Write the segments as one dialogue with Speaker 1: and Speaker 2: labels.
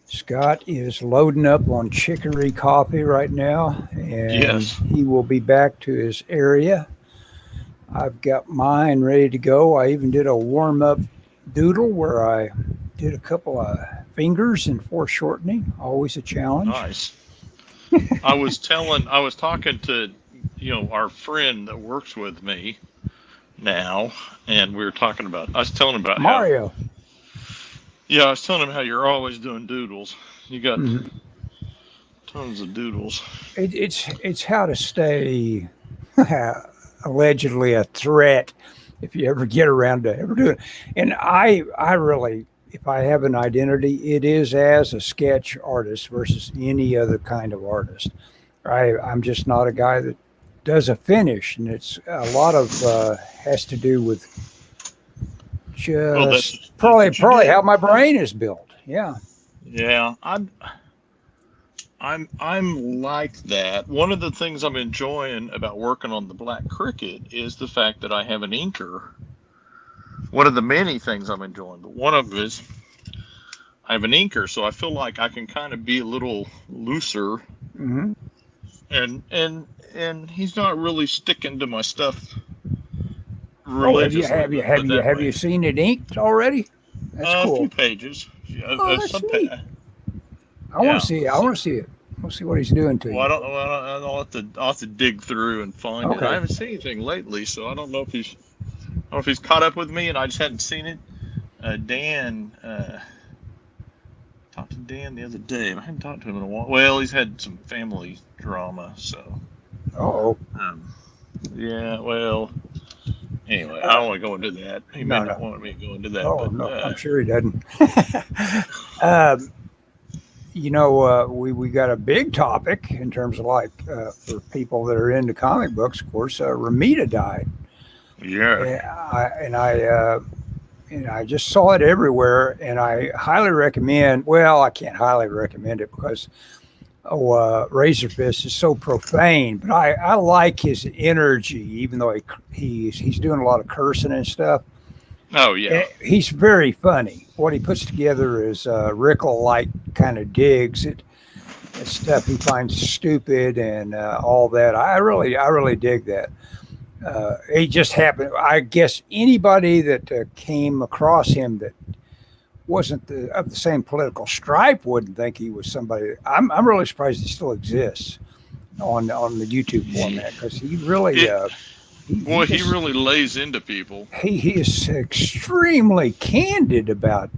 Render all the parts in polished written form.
Speaker 1: Scott is loading up on chicory coffee right now, and
Speaker 2: Yes.
Speaker 1: he will be back to his area. I've got mine ready to go. I even did a warm up doodle where I did a couple of fingers and foreshortening, always a challenge.
Speaker 2: Nice. I was talking to, our friend that works with me now, and we were talking about, I was telling him about how,
Speaker 1: Mario.
Speaker 2: yeah, I was telling him how you're always doing doodles. You got
Speaker 1: Mhm.
Speaker 2: tons of doodles.
Speaker 1: It's how to stay allegedly a threat if you ever get around to ever doing it. And I really, if I have an identity, it is as a sketch artist versus any other kind of artist. I'm just not a guy that does a finish, and it's a lot of has to do with
Speaker 2: Well,
Speaker 1: just
Speaker 2: that's
Speaker 1: probably
Speaker 2: what you
Speaker 1: probably how
Speaker 2: do.
Speaker 1: my brain is built. Yeah.
Speaker 2: Yeah, I'm like that. One of the things I'm enjoying about working on the Black Cricket is the fact that I have an inker. One of the many things I'm enjoying, but one of them is I have an inker, so I feel like I can kind of be a little looser,
Speaker 1: Hmm.
Speaker 2: and he's not really sticking to my stuff
Speaker 1: Oh,
Speaker 2: religiously. Let's put it that
Speaker 1: have
Speaker 2: way.
Speaker 1: you seen it inked already? That's
Speaker 2: A few
Speaker 1: cool.
Speaker 2: pages,
Speaker 1: Oh, that's
Speaker 2: some,
Speaker 1: neat. I want to
Speaker 2: yeah.
Speaker 1: see it. I want to see it. I want to see what he's doing to
Speaker 2: Well,
Speaker 1: you.
Speaker 2: I'll have to dig through and find it. I
Speaker 1: Okay.
Speaker 2: haven't seen anything lately, so I don't know if he's caught up with me, and I just hadn't seen it. Dan, talked to Dan the other day. I hadn't talked to him in a while. Well, he's had some family drama, so
Speaker 1: Oh,
Speaker 2: um, yeah. Well, anyway, I
Speaker 1: uh,
Speaker 2: don't want to go into that. He may
Speaker 1: no,
Speaker 2: not
Speaker 1: no.
Speaker 2: want me to go into that,
Speaker 1: Oh,
Speaker 2: but
Speaker 1: no. I'm sure he doesn't. um, we got a big topic in terms of for people that are into comic books. Of course, Ramita died,
Speaker 2: yeah.
Speaker 1: and I just saw it everywhere, and I highly recommend. Well, I can't highly recommend it because Razorfist is so profane, but I like his energy, even though he's doing a lot of cursing and stuff.
Speaker 2: Oh yeah.
Speaker 1: He's very funny. What he puts together is Rickle like kind of digs at stuff he finds stupid and all that. I really dig that. It just happened. I guess anybody that came across him that wasn't of the same political stripe wouldn't think he was somebody. I'm really surprised he still exists on the YouTube format because he really
Speaker 2: It,
Speaker 1: he
Speaker 2: Boy, he
Speaker 1: just
Speaker 2: really lays into people.
Speaker 1: he is extremely candid about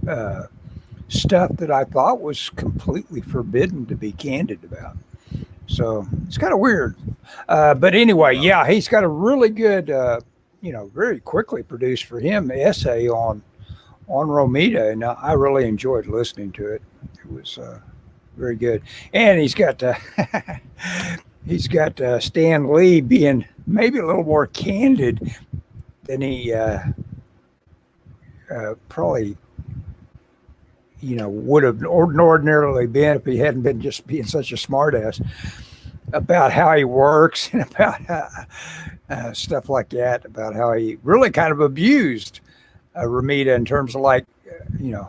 Speaker 1: stuff that I thought was completely forbidden to be candid about. So it's kind of weird. But anyway,
Speaker 2: Yeah.
Speaker 1: yeah, he's got a really good, very quickly produced for him essay on Romita, and I really enjoyed listening to it. It was very good, and he's got Stan Lee being maybe a little more candid than he probably would have ordinarily been if he hadn't been just being such a smartass about how he works and about stuff like that, about how he really kind of abused Ramita in terms of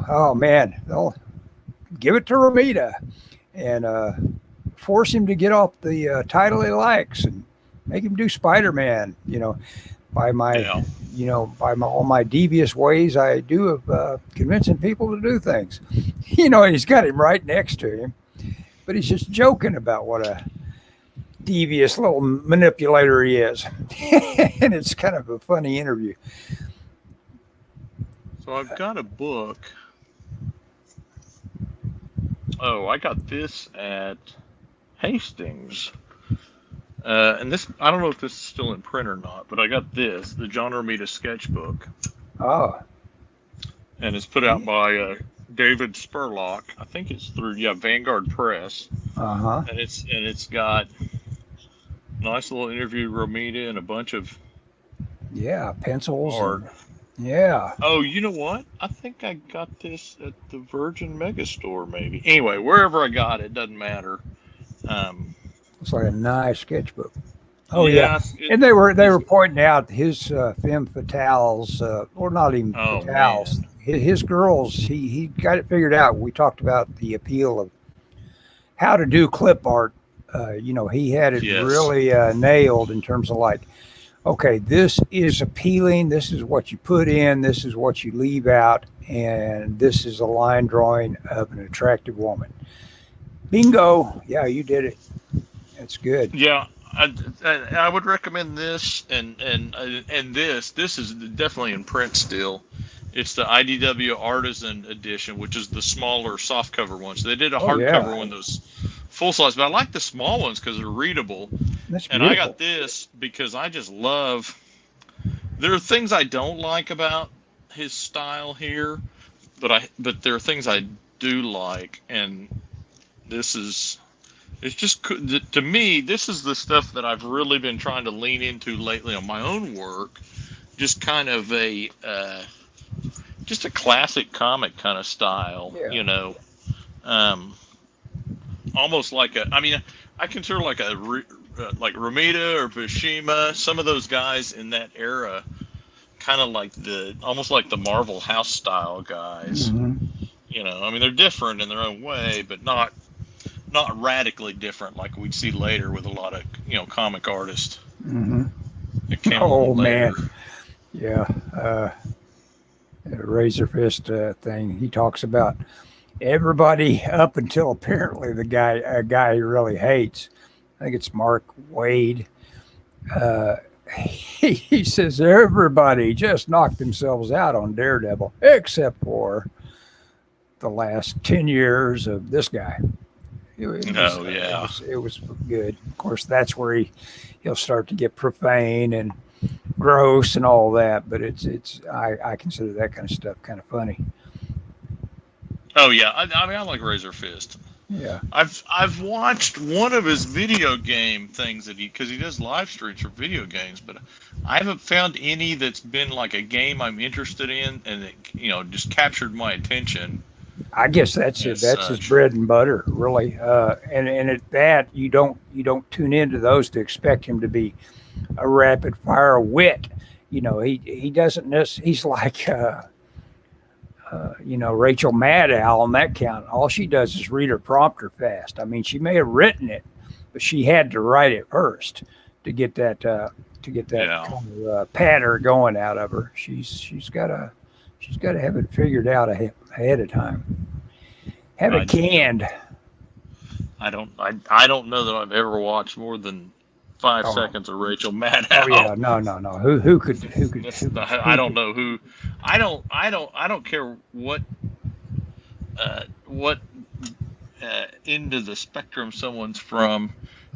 Speaker 1: oh man, they'll give it to Ramita and force him to get off the title he likes and make him do Spider-Man, by my,
Speaker 2: Yeah.
Speaker 1: all my devious ways I do of convincing people to do things. And he's got him right next to him, but he's just joking about what a devious little manipulator he is. And it's kind of a funny interview.
Speaker 2: So I've got a book. Oh, I got this at Hastings. And this, I don't know if this is still in print or not, but I got the John Romita sketchbook,
Speaker 1: Oh,
Speaker 2: and it's put out by David Spurlock. I think it's through Vanguard Press,
Speaker 1: uh-huh.
Speaker 2: and it's got a nice little interview with Romita and a bunch of
Speaker 1: Yeah, pencils.
Speaker 2: art.
Speaker 1: Yeah.
Speaker 2: Oh, you know what? I think I got this at the Virgin Megastore, maybe. Anyway, wherever I got it, doesn't matter. Um,
Speaker 1: It's like a nice sketchbook. Oh yeah,
Speaker 2: yeah,
Speaker 1: and they were pointing out his femme fatales, or not even
Speaker 2: oh
Speaker 1: fatales.
Speaker 2: man,
Speaker 1: his girls, he got it figured out. We talked about the appeal of how to do clip art. He had it really nailed in terms of like, okay, this is appealing. This is what you put in. This is what you leave out. And this is a line drawing of an attractive woman. Bingo. Yeah, you did it. That's good.
Speaker 2: Yeah. I would recommend this and this is definitely in print still. It's the IDW Artisan Edition, which is the smaller softcover ones. They did a hardcover one, those full size, but I like the small ones because they're readable.
Speaker 1: That's
Speaker 2: and
Speaker 1: beautiful.
Speaker 2: I got this because I just love. There are things I don't like about his style here, but there are things I do like, and this is. It's just, to me, this is the stuff that I've really been trying to lean into lately on my own work. Just kind of just a classic comic kind of style, almost like I consider like like Romita or Bashima, some of those guys in that era, kind of like almost like the Marvel House style guys. Mm-hmm. They're different in their own way, but not radically different like we'd see later with a lot of comic artists.
Speaker 1: Mm-hmm.
Speaker 2: Oh
Speaker 1: man, yeah. Razor Fist thing. He talks about everybody up until apparently a guy he really hates. I think it's Mark Wade. He says everybody just knocked themselves out on Daredevil except for the last 10 years of this guy. It was good. Of course, that's where he'll start to get profane and gross and all that. But I consider that kind of stuff kind of funny.
Speaker 2: Oh yeah, I like Razor Fist.
Speaker 1: Yeah,
Speaker 2: I've watched one of his video game things because he does live streams for video games, but I haven't found any that's been like a game I'm interested in and it just captured my attention.
Speaker 1: I guess that's it. That's his bread and butter, really. And at that, you don't tune into those to expect him to be a rapid fire wit. He doesn't. He's like Rachel Maddow on that count. All she does is read her prompter fast. I mean, she may have written it, but she had to write it first to get that kind of patter going out of her. She's got to have it figured out ahead of time. Have it canned.
Speaker 2: I don't know that I've ever watched more than 5 seconds of Rachel Maddow.
Speaker 1: Oh yeah, no. Who could?
Speaker 2: I don't know who. I don't care what end of the spectrum someone's from.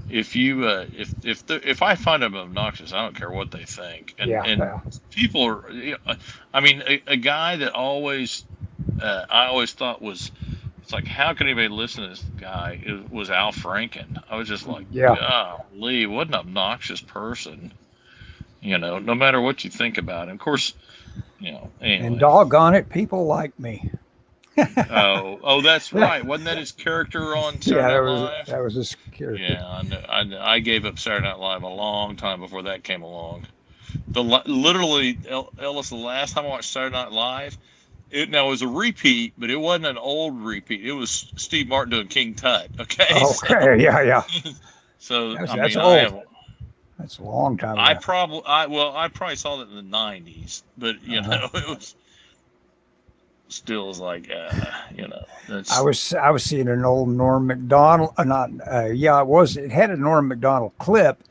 Speaker 2: If I find them obnoxious, I don't care what they think. And people are. A guy that I always thought was. It's like, how can anybody listen to this guy? It was Al Franken. I was just like, golly, what an obnoxious person. No matter what you think about him. Of course, anyway.
Speaker 1: And doggone it, people like me.
Speaker 2: oh, that's right. Wasn't that his character on Saturday Night Live?
Speaker 1: That was his character.
Speaker 2: Yeah, I gave up Saturday Night Live a long time before that came along. Literally, Ellis, the last time I watched Saturday Night Live, it was a repeat, but it wasn't an old repeat. It was Steve Martin doing King Tut. Okay.
Speaker 1: Okay. Yeah.
Speaker 2: So
Speaker 1: that's old. That's a long time ago.
Speaker 2: I probably saw that in the '90s, but it was still like
Speaker 1: I was seeing an old Norm Macdonald. It was. It had a Norm Macdonald clip,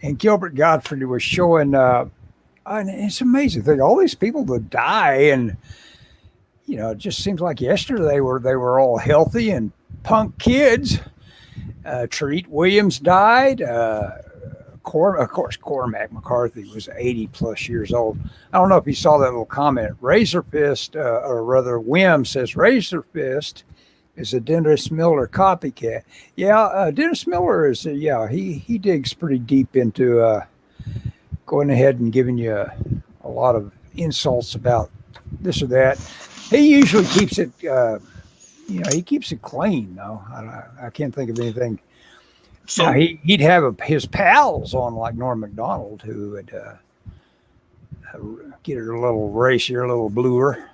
Speaker 1: and Gilbert Gottfried was showing. And it's amazing thing. All these people that die and. It just seems like yesterday they were all healthy and punk kids. Treat Williams died. Of course, Cormac McCarthy was 80 plus years old. I don't know if you saw that little comment. Razor Fist, or rather, Wim says Razor Fist is a Dennis Miller copycat. Yeah, Dennis Miller is. He digs pretty deep into going ahead and giving you a lot of insults about this or that. He usually keeps it, he keeps it clean, though. I can't think of anything. So now, he'd have his pals on, like Norm Macdonald, who would get her a little racier, a little bluer.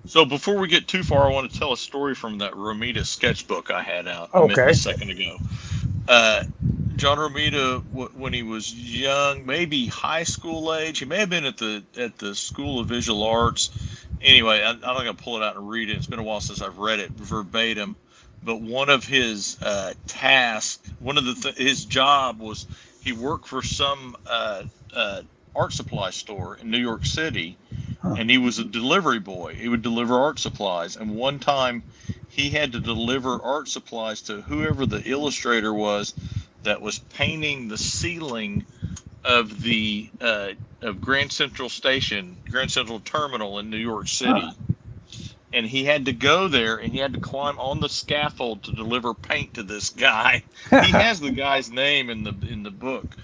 Speaker 2: So before we get too far, I want to tell a story from that Romita sketchbook I had out
Speaker 1: Okay.
Speaker 2: a second ago. John Romita, when he was young, maybe high school age, he may have been at the School of Visual Arts. Anyway, I'm not going to pull it out and read it. It's been a while since I've read it verbatim. But one of his tasks, his job was he worked for some art supply store in New York City, and he was a delivery boy. He would deliver art supplies, and one time he had to deliver art supplies to whoever the illustrator was that was painting the ceiling of the of Grand Central Terminal in New York City. And he had to go there, and he had to climb on the scaffold to deliver paint to this guy. He has the guy's name in the book,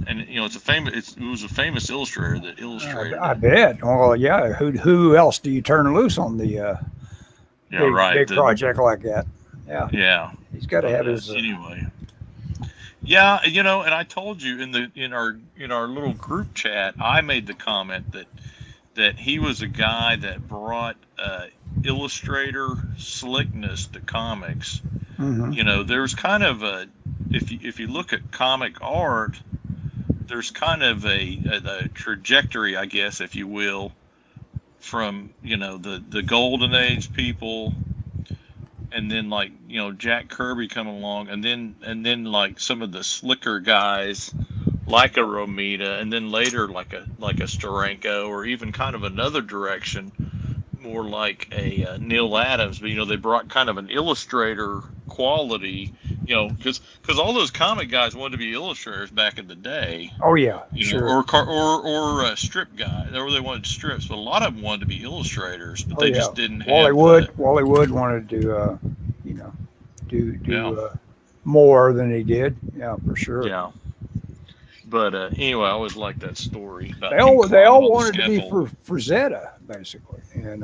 Speaker 2: and it was a famous illustrator that illustrated.
Speaker 1: I bet. Well, yeah. Who else do you turn loose on the big project like that? Yeah.
Speaker 2: Yeah.
Speaker 1: He's got to have his.
Speaker 2: Anyway. Yeah, and I told you in our little group chat, I made the comment that he was a guy that brought illustrator slickness to comics.
Speaker 1: Mm-hmm.
Speaker 2: There's kind of if you look at comic art, there's kind of a trajectory, I guess, if you will, from the golden age people, and then Jack Kirby coming along, and then like some of the slicker guys like a Romita, and then later like a Steranko, or even kind of another direction, more like a Neil Adams. But they brought kind of an illustrator quality, because all those comic guys wanted to be illustrators back in the day.
Speaker 1: Oh yeah, sure.
Speaker 2: Or strip guys, or they wanted strips, but a lot of them wanted to be illustrators, but they just didn't have.
Speaker 1: Wally Wood wanted to do more than he did. Yeah, for sure.
Speaker 2: Yeah. But anyway, I always liked that story. About
Speaker 1: they all wanted to be for Frazetta, basically, and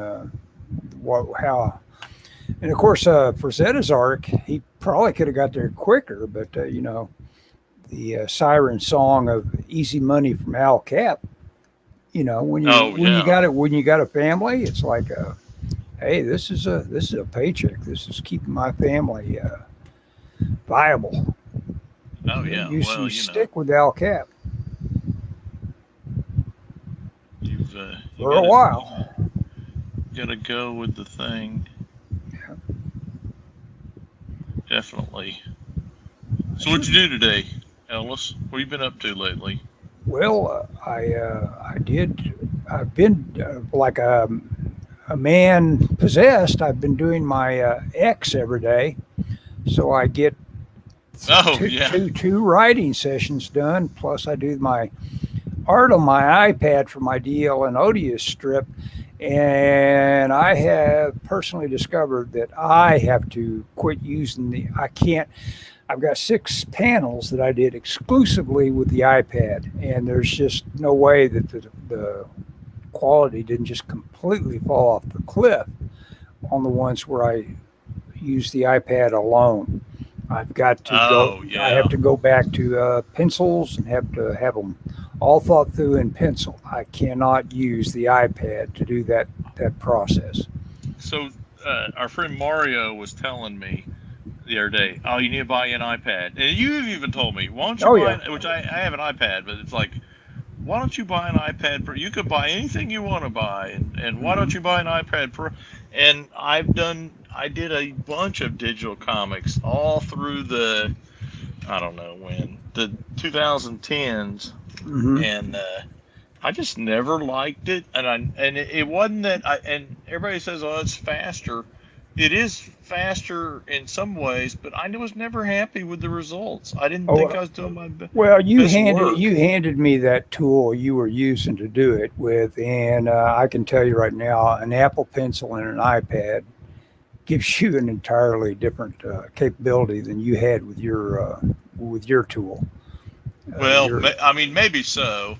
Speaker 1: and of course Frazetta's arc, he probably could have got there quicker, but the siren song of Easy Money from Al Cap, when you got a family, it's like hey, this is a paycheck. This is keeping my family viable.
Speaker 2: Oh yeah,
Speaker 1: you stick with Al Cap for a while.
Speaker 2: Gotta go with the thing.
Speaker 1: Yeah.
Speaker 2: Definitely. So what'd you do today, Ellis? What have you been up to lately?
Speaker 1: Well, I've been like a man possessed. I've been doing my X every day, so I get two writing sessions done. Plus, I do my art on my iPad for my DL and Odious strip. And I have personally discovered that I have to quit using I've got 6 panels that I did exclusively with the iPad. And there's just no way that the quality didn't just completely fall off the cliff on the ones where I use the iPad alone. I've got to I have to go back to pencils and have to have them all thought through in pencil. I cannot use the iPad to do that process.
Speaker 2: So our friend Mario was telling me the other day, you need to buy an iPad. And you've even told me, why don't you buy which I have an iPad, but it's like, why don't you buy an iPad Pro? You could buy anything you want to buy, and why don't you buy an iPad Pro? And I did a bunch of digital comics all through the 2010s, and I just never liked it, and it wasn't that and everybody says, it's faster. It is faster in some ways, but I was never happy with the results. I didn't think I was doing my best.
Speaker 1: Well, you handed me that tool you were using to do it with, and I can tell you right now, an Apple Pencil and an iPad gives you an entirely different capability than you had with your tool.
Speaker 2: Well, maybe so,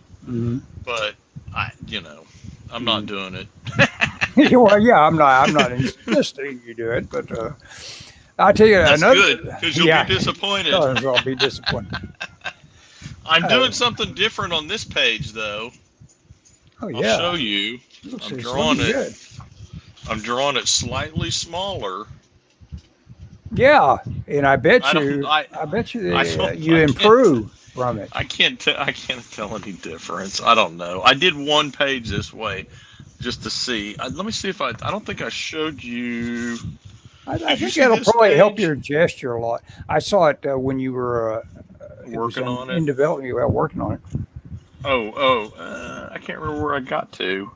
Speaker 2: but I'm not doing it.
Speaker 1: Well, yeah, I'm not insisting you do it, but I'll tell you
Speaker 2: that's good, because you'll be disappointed.
Speaker 1: I'll be disappointed.
Speaker 2: I'm doing something different on this page, though.
Speaker 1: Oh yeah,
Speaker 2: I'll show you. I'm drawing it. Good. I'm drawing it slightly smaller.
Speaker 1: Yeah, and I bet
Speaker 2: I don't.
Speaker 1: you, I bet you,
Speaker 2: I don't.
Speaker 1: you
Speaker 2: I can't.
Speaker 1: improve from it.
Speaker 2: I can't. I can't tell any difference. I don't know. I did one page this way just to see. Let me see if I. I don't think I showed you.
Speaker 1: I
Speaker 2: Did you
Speaker 1: think
Speaker 2: see
Speaker 1: that'll
Speaker 2: this
Speaker 1: probably help
Speaker 2: page?
Speaker 1: your gesture a lot. I saw it when you were. It was
Speaker 2: Working on
Speaker 1: in
Speaker 2: it.
Speaker 1: development. You were working on it.
Speaker 2: I can't remember where I got to.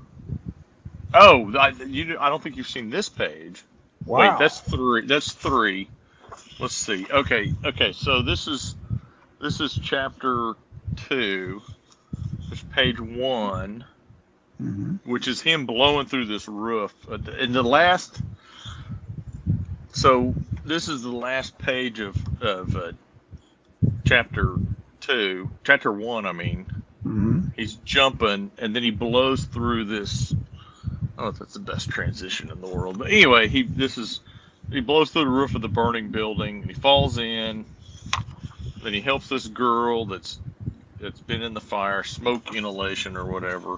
Speaker 2: Oh, I don't think you've seen this page. Wait,
Speaker 1: Wow.
Speaker 2: that's three. That's three. Let's see. Okay. So this is chapter 2. It's page 1,
Speaker 1: Mm-hmm.
Speaker 2: which is him blowing through this roof. In the last, so this is the last page of chapter 2, chapter 1. I mean,
Speaker 1: Mm-hmm.
Speaker 2: he's jumping, and then he blows through this. I don't know if that's the best transition in the world, but anyway, he blows through the roof of the burning building, and he falls in. Then he helps this girl that's been in the fire, smoke inhalation or whatever.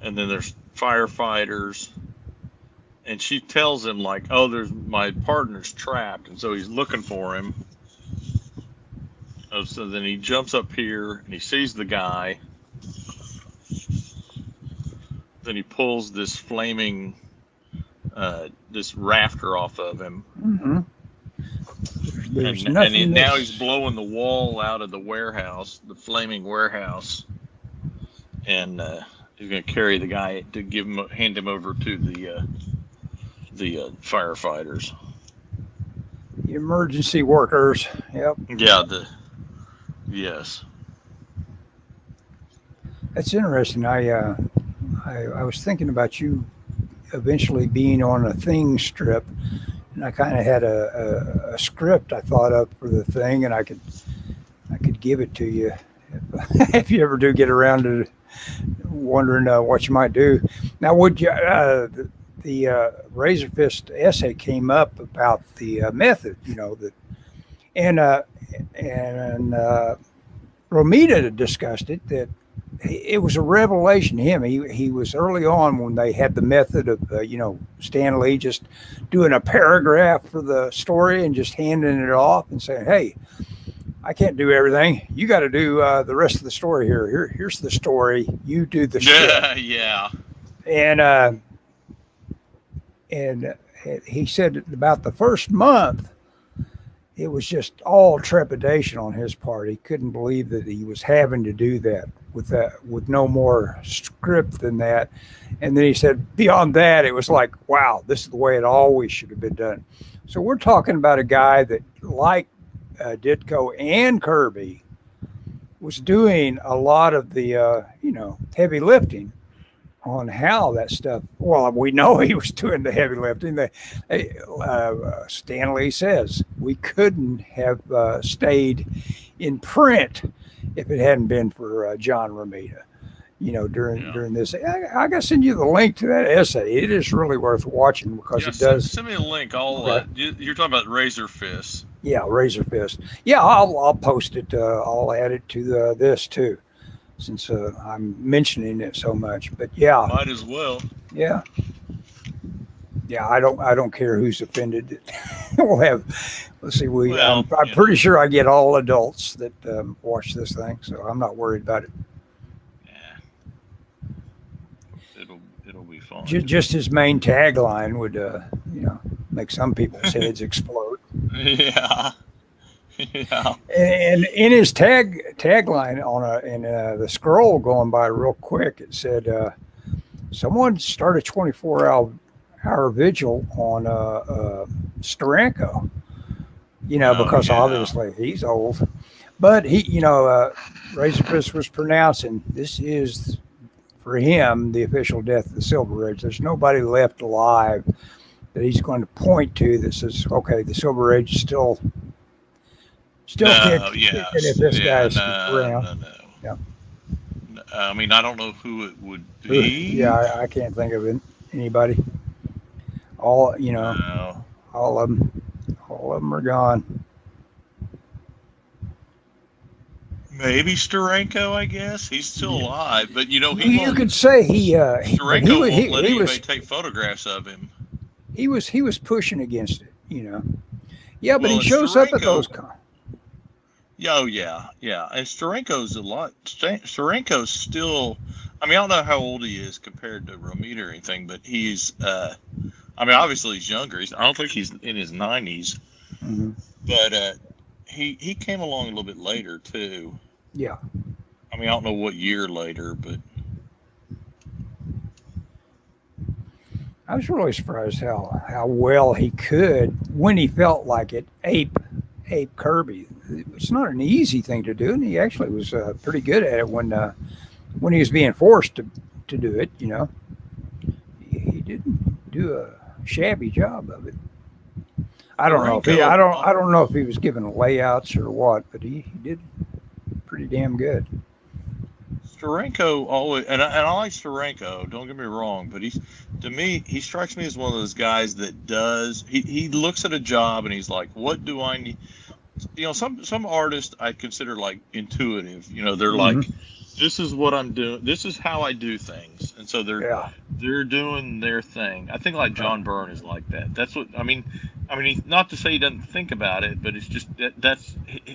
Speaker 2: And then there's firefighters, and she tells him like, "Oh, there's my partner's trapped," and so he's looking for him. Oh, so then he jumps up here and he sees the guy. Then he pulls this flaming, this rafter off of him.
Speaker 1: Mm-hmm. There's
Speaker 2: And
Speaker 1: nothing.
Speaker 2: now he's blowing the wall out of the warehouse, the flaming warehouse, and he's going to carry the guy to hand him over to the firefighters.
Speaker 1: The emergency workers. Yep.
Speaker 2: Yeah. Yes.
Speaker 1: That's interesting. I was thinking about you eventually being on a thing strip, and I kind of had a script I thought up for the thing, and I could give it to you if you ever do get around to wondering what you might do. Now, would you? The Razor Fist essay came up about the method, that, and Romita discussed it, that it was a revelation to him. He was early on when they had the method of Stan Lee just doing a paragraph for the story and just handing it off and saying, "Hey, I can't do everything. You got to do the rest of the story here. Here's the story. You do the shit."
Speaker 2: Yeah.
Speaker 1: And he said about the first month, it was just all trepidation on his part. He couldn't believe that he was having to do that with no more script than that. And then he said beyond that, it was like, wow, this is the way it always should have been done. So we're talking about a guy that, like Ditko and Kirby, was doing a lot of the heavy lifting on how that stuff. Well, we know he was doing the heavy lifting. Stan Lee says we couldn't have stayed in print if it hadn't been for John Romita. During this, I got to send you the link to that essay. It is really worth watching because it does.
Speaker 2: Send me a link. You're talking about Razor Fist.
Speaker 1: Yeah, Razor Fist. Yeah, I'll post it. I'll add it to this too, since I'm mentioning it so much. But yeah,
Speaker 2: might as well.
Speaker 1: Yeah. I don't care who's offended. Let's see. I'm pretty sure I get all adults that watch this thing, so I'm not worried about it.
Speaker 2: It'll be fun.
Speaker 1: Just his main tagline would make some people's heads explode.
Speaker 2: Yeah. Yeah.
Speaker 1: And in his tagline in the scroll going by real quick, it said, someone started 24-hour vigil on Steranko, because obviously he's old. But Razor Fist was pronouncing this is, for him, the official death of the Silver Age. There's nobody left alive that he's going to point to that says, okay, the Silver Age is still kicking if this guy's around.
Speaker 2: No. Yeah. I mean, I don't know who it would be.
Speaker 1: Yeah, I can't think of anybody. All of them are gone.
Speaker 2: Maybe Steranko, I guess. He's still alive, but he
Speaker 1: You
Speaker 2: won't.
Speaker 1: could say but
Speaker 2: Steranko won't let
Speaker 1: he
Speaker 2: anybody
Speaker 1: was
Speaker 2: take photographs of him.
Speaker 1: he was pushing against it. Yeah, but
Speaker 2: Well,
Speaker 1: he
Speaker 2: and
Speaker 1: shows up at those.
Speaker 2: Oh yeah. And Steranko's a lot. Steranko's still. I mean, I don't know how old he is compared to Romita or anything, but he's. I mean, obviously he's younger. I don't think he's in his 90s,
Speaker 1: Mm-hmm.
Speaker 2: but he came along a little bit later too.
Speaker 1: Yeah.
Speaker 2: I mean, I don't know what year later, but
Speaker 1: I was really surprised how well he could, when he felt like it, ape Kirby. It's not an easy thing to do, and he actually was pretty good at it when he was being forced to do it. He didn't do a shabby job of it. I don't know if I don't know if he was given layouts or what, but he did pretty damn good.
Speaker 2: Steranko always, and I like Steranko, don't get me wrong, but to me, he strikes me as one of those guys that he looks at a job and he's like, what do I need? Some artists I consider like intuitive. They're like, this is what I'm doing. This is how I do things. And so they're doing their thing. I think like John Byrne is like that. That's what, I mean, not to say he doesn't think about it, but it's just that's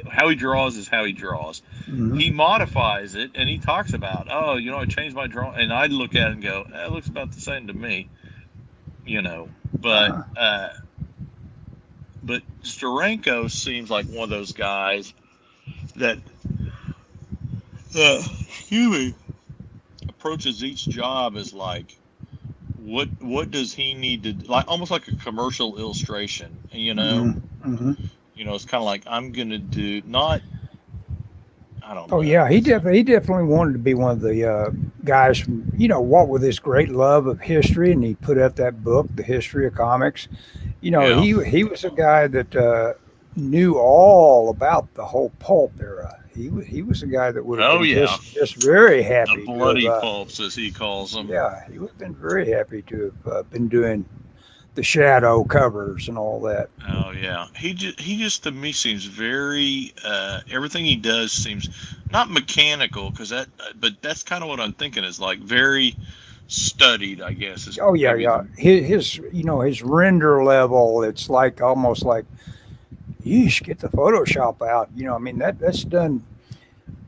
Speaker 2: how he draws is how he draws.
Speaker 1: Mm-hmm.
Speaker 2: He modifies it and he talks about, I changed my drawing, and I look at it and go, it looks about the same to me, but Steranko seems like one of those guys that approaches each job as like, what does he need to, like, almost like a commercial illustration,
Speaker 1: Mm-hmm.
Speaker 2: It's kind of like, I'm gonna do not. I don't know.
Speaker 1: Oh yeah, he definitely wanted to be one of the guys from, what with his great love of history, and he put out that book, The History of Comics. He was a guy that knew all about the whole pulp era. He was a guy that would have been just very happy.
Speaker 2: The bloody pulps, as he calls them.
Speaker 1: Yeah, he would have been very happy to have been doing the shadow covers and all that.
Speaker 2: Oh yeah, he just to me seems very everything he does seems not mechanical, but that's kind of what I'm thinking is like very studied, I guess.
Speaker 1: Oh yeah. His render level, it's like almost like, yeesh, get the Photoshop out. That's done.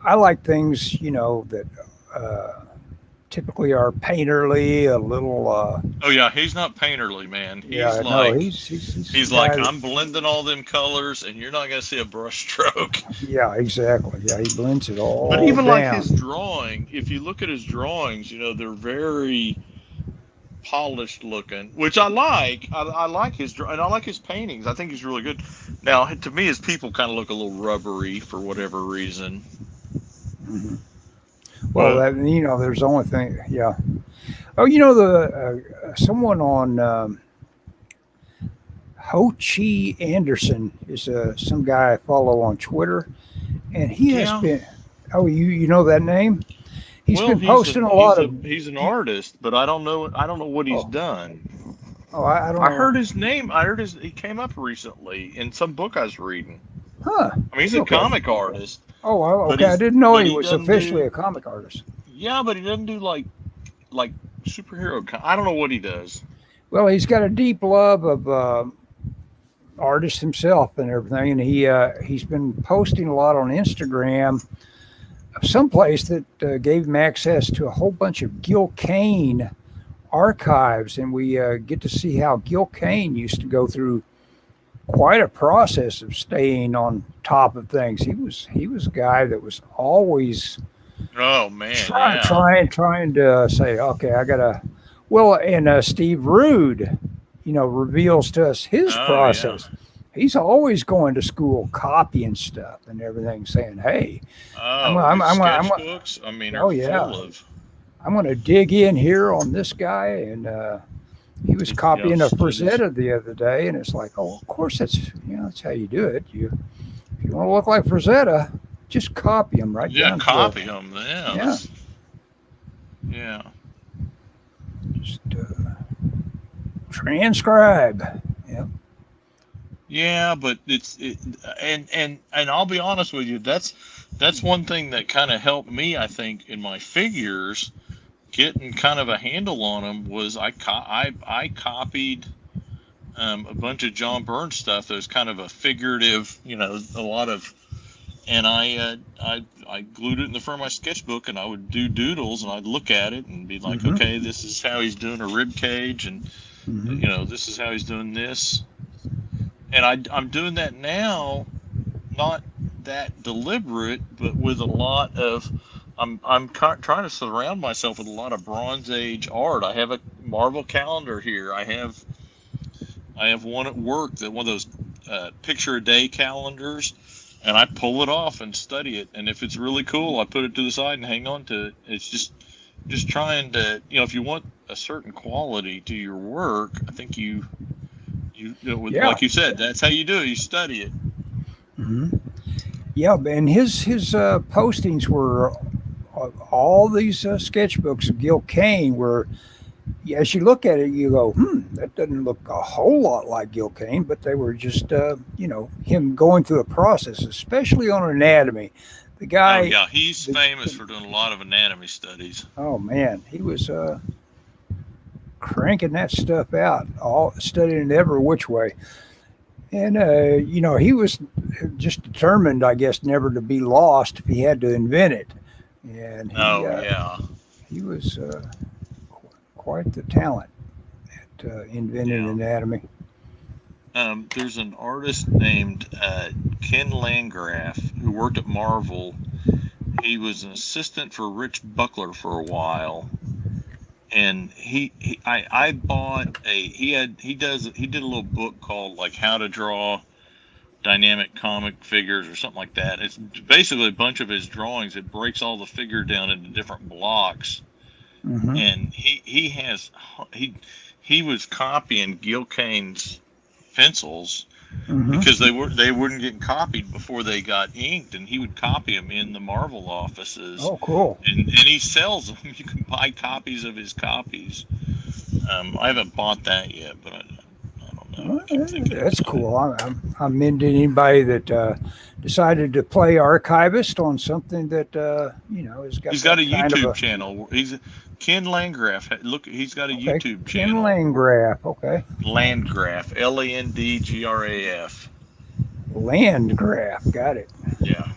Speaker 1: I like things that typically are painterly, a little.
Speaker 2: Oh yeah, he's not painterly, man. He's like, I'm blending all them colors, and you're not gonna see a brush stroke.
Speaker 1: Yeah, exactly. Yeah, he blends it all.
Speaker 2: But even
Speaker 1: down.
Speaker 2: like his drawing, if you look at his drawings, they're very polished looking, which I like. I like his and I like his paintings. I think he's really good. Now, to me, his people kind of look a little rubbery for whatever reason.
Speaker 1: Mm-hmm. Well, there's the only thing. Yeah. Oh, someone on Ho Chi Anderson is some guy I follow on Twitter, and he has been. Oh, you know that name? He's been posting a lot of.
Speaker 2: He's an artist, but I don't know what he's done.
Speaker 1: Oh, I don't know.
Speaker 2: I heard his name. He came up recently in some book I was reading.
Speaker 1: Huh.
Speaker 2: I mean, he's a comic artist.
Speaker 1: Oh, okay. I didn't know he was officially a comic artist.
Speaker 2: Yeah, but he doesn't do like superhero. I don't know what he does.
Speaker 1: Well, he's got a deep love of artists himself and everything, and he's been posting a lot on Instagram. Someplace that gave him access to a whole bunch of Gil Kane archives, and we get to see how Gil Kane used to go through quite a process of staying on top of things. He was a guy that was always trying to say, okay, I gotta. Well, and Steve Rude, reveals to us his process. Yeah. He's always going to school, copying stuff and everything, saying, "Hey,
Speaker 2: sketchbooks. I mean, full of.
Speaker 1: I'm going to dig in here on this guy." And he was copying a Frazetta the other day, and it's like, oh, of course that's how you do it. If you want to look like Frazetta, just copy him right down.
Speaker 2: Yeah, copy him. Yeah. Yeah.
Speaker 1: Just transcribe. Yeah.
Speaker 2: Yeah, but and I'll be honest with you, that's that's one thing that kind of helped me, I think, in my figures, getting kind of a handle on them was I copied a bunch of John Burns stuff that was kind of a figurative, a lot of, and I glued it in the front of my sketchbook, and I would do doodles, and I'd look at it and be like,
Speaker 1: Mm-hmm.
Speaker 2: okay, this is how he's doing a rib cage, and
Speaker 1: Mm-hmm.
Speaker 2: this is how he's doing this, and I'm doing that now, not that deliberate, but with a lot of, I'm trying to surround myself with a lot of Bronze Age art. I have a Marvel calendar here. I have one at work, that one of those picture a day calendars, and I pull it off and study it. And if it's really cool, I put it to the side and hang on to it. It's just trying to, if you want a certain quality to your work, I think
Speaker 1: Yeah.
Speaker 2: like you said, that's how you do it. You study it.
Speaker 1: Mm-hmm. Yeah, and his postings were all these sketchbooks of Gil Kane were, as you look at it, you go, that doesn't look a whole lot like Gil Kane, but they were just, him going through a process, especially on anatomy. The guy.
Speaker 2: Oh yeah, he's famous for doing a lot of anatomy studies.
Speaker 1: Oh man, he was cranking that stuff out, all studying it every which way. And he was just determined, I guess, never to be lost if he had to invent it. And he was quite the talent at inventing anatomy.
Speaker 2: There's an artist named Ken Landgraf who worked at Marvel. He was an assistant for Rich Buckler for a while, and I bought he did a little book called like How to Draw Dynamic Comic Figures or something like that. It's basically a bunch of his drawings. It breaks all the figure down into different blocks, and he was copying Gil Kane's pencils because they wouldn't get copied before they got inked, and he would copy them in the Marvel offices.
Speaker 1: Oh, cool!
Speaker 2: And he sells them. You can buy copies of his copies. I haven't bought that yet, but I don't know.
Speaker 1: That's cool. I'm into anybody that decided to play archivist on something that has got.
Speaker 2: He's got a YouTube channel. He's Ken Landgraf. Look, he's got a YouTube channel.
Speaker 1: Ken Landgraf. Okay.
Speaker 2: Landgraf. Landgraf.
Speaker 1: Landgraf. Got it.
Speaker 2: Yeah.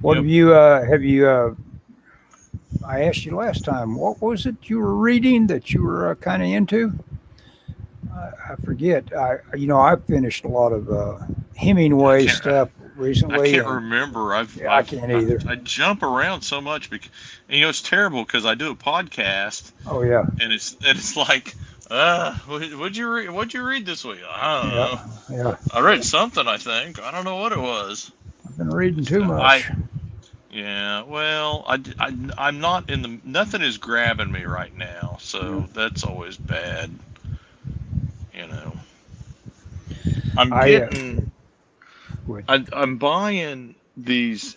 Speaker 1: What have you? I asked you last time. What was it you were reading that you were kind of into? I forget. I finished a lot of Hemingway stuff recently.
Speaker 2: I can't remember.
Speaker 1: I can't either.
Speaker 2: I jump around so much because it's terrible because I do a podcast.
Speaker 1: Oh yeah.
Speaker 2: And it's like, what'd you read this week? I don't know.
Speaker 1: Yeah.
Speaker 2: I read something. I think I don't know what it was.
Speaker 1: I've been reading too much.
Speaker 2: Yeah, well, I'm not in the. Nothing is grabbing me right now, so that's always bad. I'm buying these.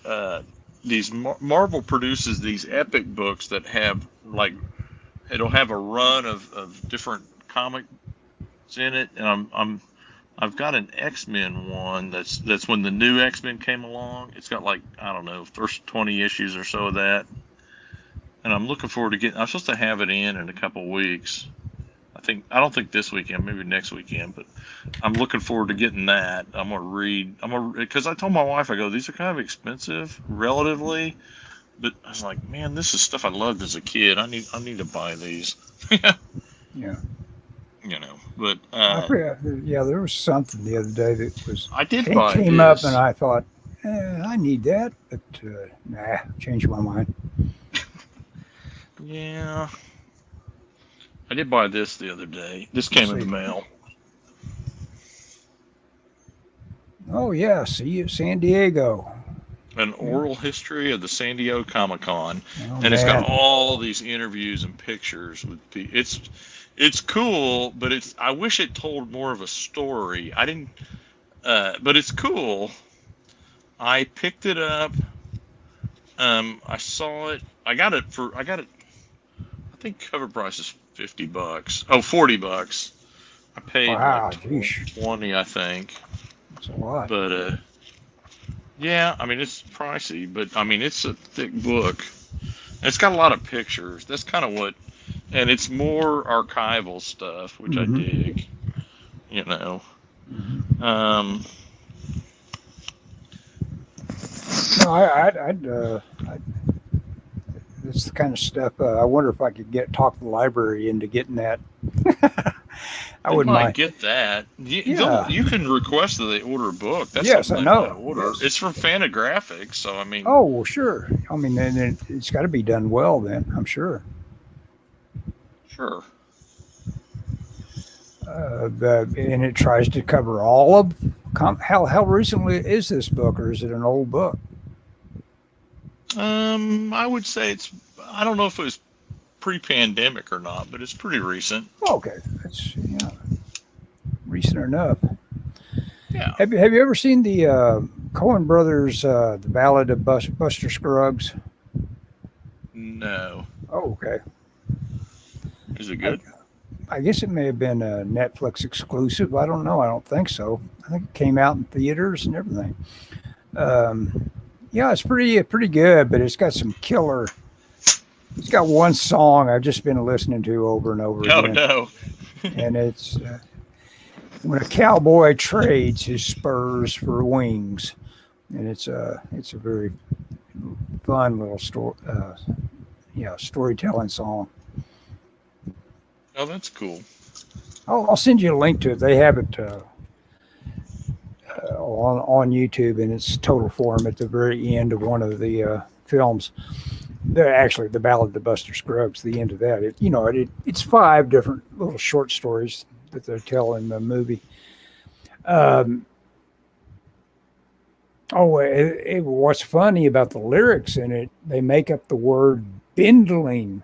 Speaker 2: Marvel produces these epic books that have it'll have a run of different comics in it, and I've got an X-Men one that's when the new X-Men came along. It's got I don't know, first 20 issues or so of that. And I'm looking forward to getting. I'm supposed to have it in a couple of weeks. I don't think this weekend, maybe next weekend, but I'm looking forward to getting that. I'm gonna read. Because I told my wife, I go, these are kind of expensive relatively, but I was like, man, this is stuff I loved as a kid. I need to buy these.
Speaker 1: Yeah.
Speaker 2: But
Speaker 1: there was something the other day that was.
Speaker 2: I did
Speaker 1: came up, and I thought, I need that, but changed my mind.
Speaker 2: Yeah, I did buy this the other day. This came in the mail.
Speaker 1: Oh yeah, see you at San Diego.
Speaker 2: An oral history of the San Diego Comic-Con, and it's got all these interviews and pictures with people. It's cool, but I wish it told more of a story. I didn't, but it's cool. I picked it up. I saw it. I got it. I think cover price is $50. Oh, $40. I paid like 20, I think.
Speaker 1: It's a lot.
Speaker 2: But yeah, I mean it's pricey, but I mean it's a thick book. It's got a lot of pictures. That's kind of what, and it's more archival stuff, which I dig. You know.
Speaker 1: No, I'd it's the kind of stuff. I wonder if I could talk the library into getting that. I wouldn't mind.
Speaker 2: Get that.
Speaker 1: Yeah.
Speaker 2: You can request that they order a book. That's
Speaker 1: yes, I know.
Speaker 2: Order. Yes. It's from Fantagraphics, so I mean.
Speaker 1: Oh well, sure. I mean, then it's got to be done well. Then I'm sure.
Speaker 2: Sure.
Speaker 1: And it tries to cover all of. How recently is this book, or is it an old book?
Speaker 2: I would say it's. I don't know if it was pre-pandemic or not, but it's pretty recent.
Speaker 1: Okay, that's recent enough.
Speaker 2: Yeah.
Speaker 1: Have you ever seen the Coen Brothers, the Ballad of Buster Scruggs?
Speaker 2: No.
Speaker 1: Oh, okay.
Speaker 2: Is it good?
Speaker 1: I guess it may have been a Netflix exclusive. I don't know. I don't think so. I think it came out in theaters and everything. Yeah, it's pretty good, but it's got some killer. It's got one song I've just been listening to over and over again.
Speaker 2: Oh no!
Speaker 1: And it's when a cowboy trades his spurs for wings, and it's a very fun little storytelling song.
Speaker 2: Oh, that's cool.
Speaker 1: I'll send you a link to it. They have it on YouTube in its total form at the very end of one of the films. Actually, the Ballad of Buster Scruggs, the end of that. It's 5 different little short stories that they tell in the movie. What's funny about the lyrics in it, they make up the word bindling.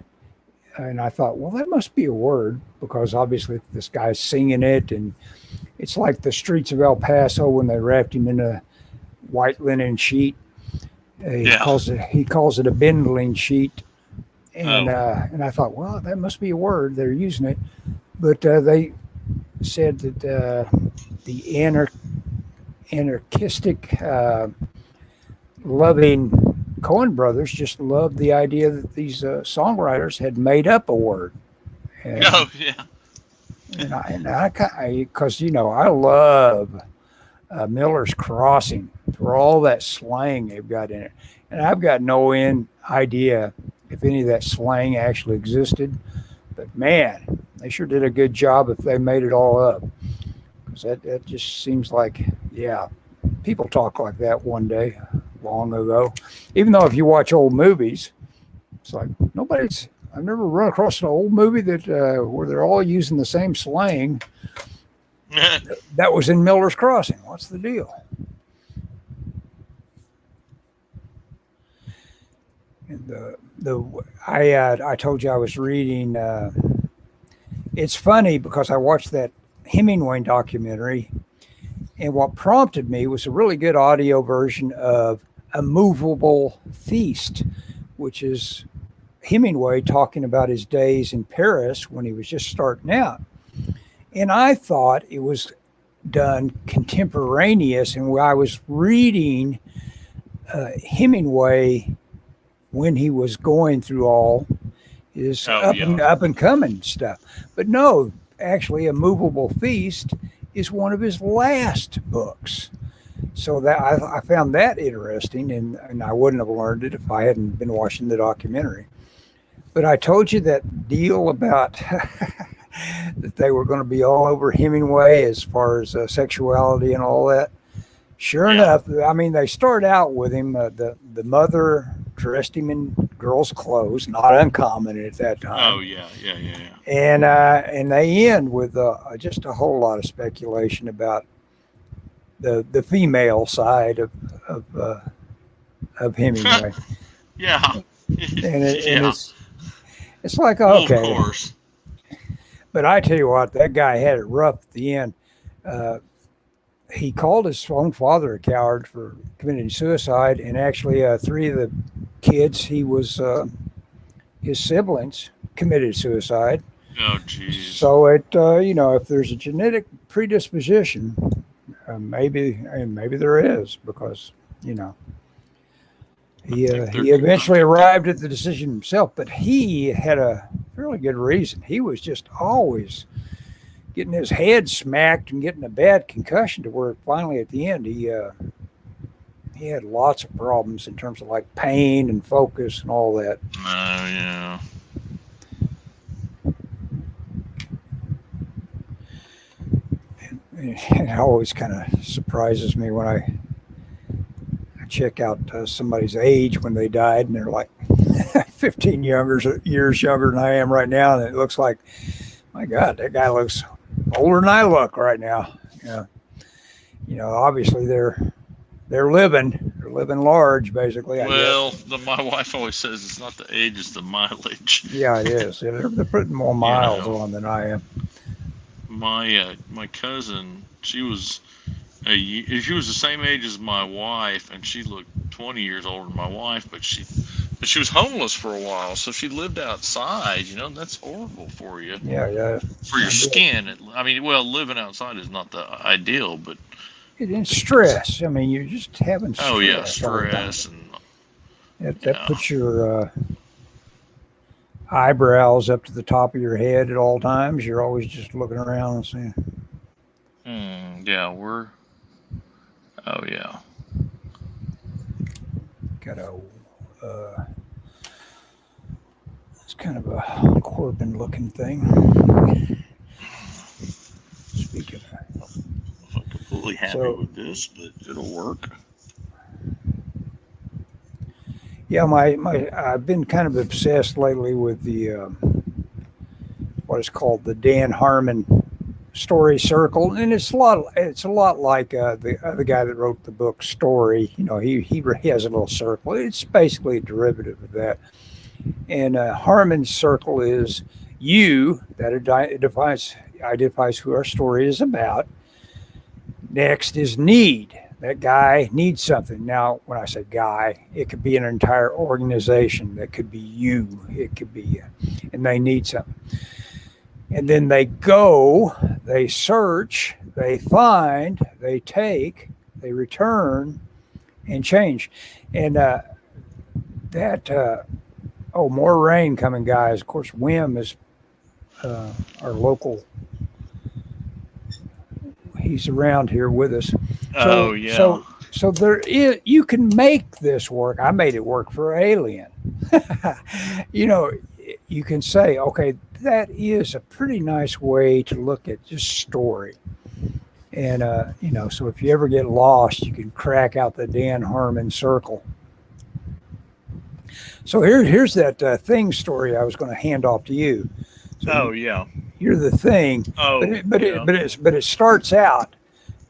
Speaker 1: And I thought, well, that must be a word, because obviously this guy's singing it, and it's like the streets of El Paso when they wrapped him in a white linen sheet. He calls it a bindling sheet, and I thought, well, that must be a word. They're using it, but they said that the anarchistic, loving Coen brothers just loved the idea that these songwriters had made up a word. And, And I because I love Miller's Crossing for all that slang they've got in it, and I've got no idea if any of that slang actually existed, but man, they sure did a good job if they made it all up, because that just seems like people talk like that one day long ago. Even though if you watch old movies, it's like I've never run across an old movie that where they're all using the same slang. That was in Miller's Crossing. What's the deal? And I told you I was reading. It's funny because I watched that Hemingway documentary, and what prompted me was a really good audio version of A Movable Feast, which is Hemingway talking about his days in Paris when he was just starting out. And I thought it was done contemporaneous, and I was reading Hemingway when he was going through all his up and coming stuff. But no, actually, A Movable Feast is one of his last books. So that I found that interesting, and I wouldn't have learned it if I hadn't been watching the documentary. But I told you that deal about that they were going to be all over Hemingway as far as sexuality and all that. Sure enough, I mean, they start out with him. The mother dressed him in girls' clothes, not uncommon at that time.
Speaker 2: Oh yeah.
Speaker 1: And they end with just a whole lot of speculation about the female side of Hemingway.
Speaker 2: Yeah.
Speaker 1: And it's like, okay.
Speaker 2: Of course.
Speaker 1: But I tell you what, that guy had it rough at the end. He called his own father a coward for committing suicide, and actually 3 of the kids his siblings committed suicide.
Speaker 2: Oh, geez.
Speaker 1: So if there's a genetic predisposition, maybe there is, because you know he
Speaker 2: think
Speaker 1: eventually arrived at the decision himself, but he had a fairly good reason. He was just always getting his head smacked and getting a bad concussion, to where finally at the end he had lots of problems in terms of like pain and focus and all that.
Speaker 2: Oh yeah.
Speaker 1: It always kind of surprises me when I check out somebody's age when they died, and they're like 15 years younger than I am right now, and it looks like, my God, that guy looks older than I look right now. Yeah, you know, obviously they're living large, basically. I guess.
Speaker 2: My wife always says it's not the age, it's the mileage.
Speaker 1: Yeah, it is. They're putting more miles on than I am.
Speaker 2: My cousin, she was the same age as my wife, and she looked 20 years older than my wife, but she was homeless for a while, so she lived outside. You know, that's horrible for you.
Speaker 1: Yeah.
Speaker 2: For your skin. I mean, well, living outside is not the ideal, but
Speaker 1: it's stress. I mean, you're just having stress.
Speaker 2: Oh yeah, stress, and
Speaker 1: that puts your eyebrows up to the top of your head at all times. You're always just looking around and saying,
Speaker 2: yeah, oh yeah.
Speaker 1: Got it's kind of a Corben looking thing. Speaking of,
Speaker 2: I'm completely happy with this, but it'll work.
Speaker 1: Yeah, I've been kind of obsessed lately with the what is called the Dan Harmon story circle, and it's a lot like the other guy that wrote the book Story. You know, he has a little circle. It's basically a derivative of that. And Harmon's circle is you, that identifies who our story is about. Next is need. That guy needs something. Now, when I say guy, it could be an entire organization. That could be you. It could be, and they need something. And then they go, they search, they find, they take, they return, and change. And more rain coming, guys. Of course, Wim is our local. He's around here with us. So there is. You can make this work. I made it work for Alien. You know, you can say, okay, that is a pretty nice way to look at just story. And you know, so if you ever get lost, you can crack out the Dan Harmon circle. So here's that thing story I was going to hand off to you. So you're the thing. But it starts out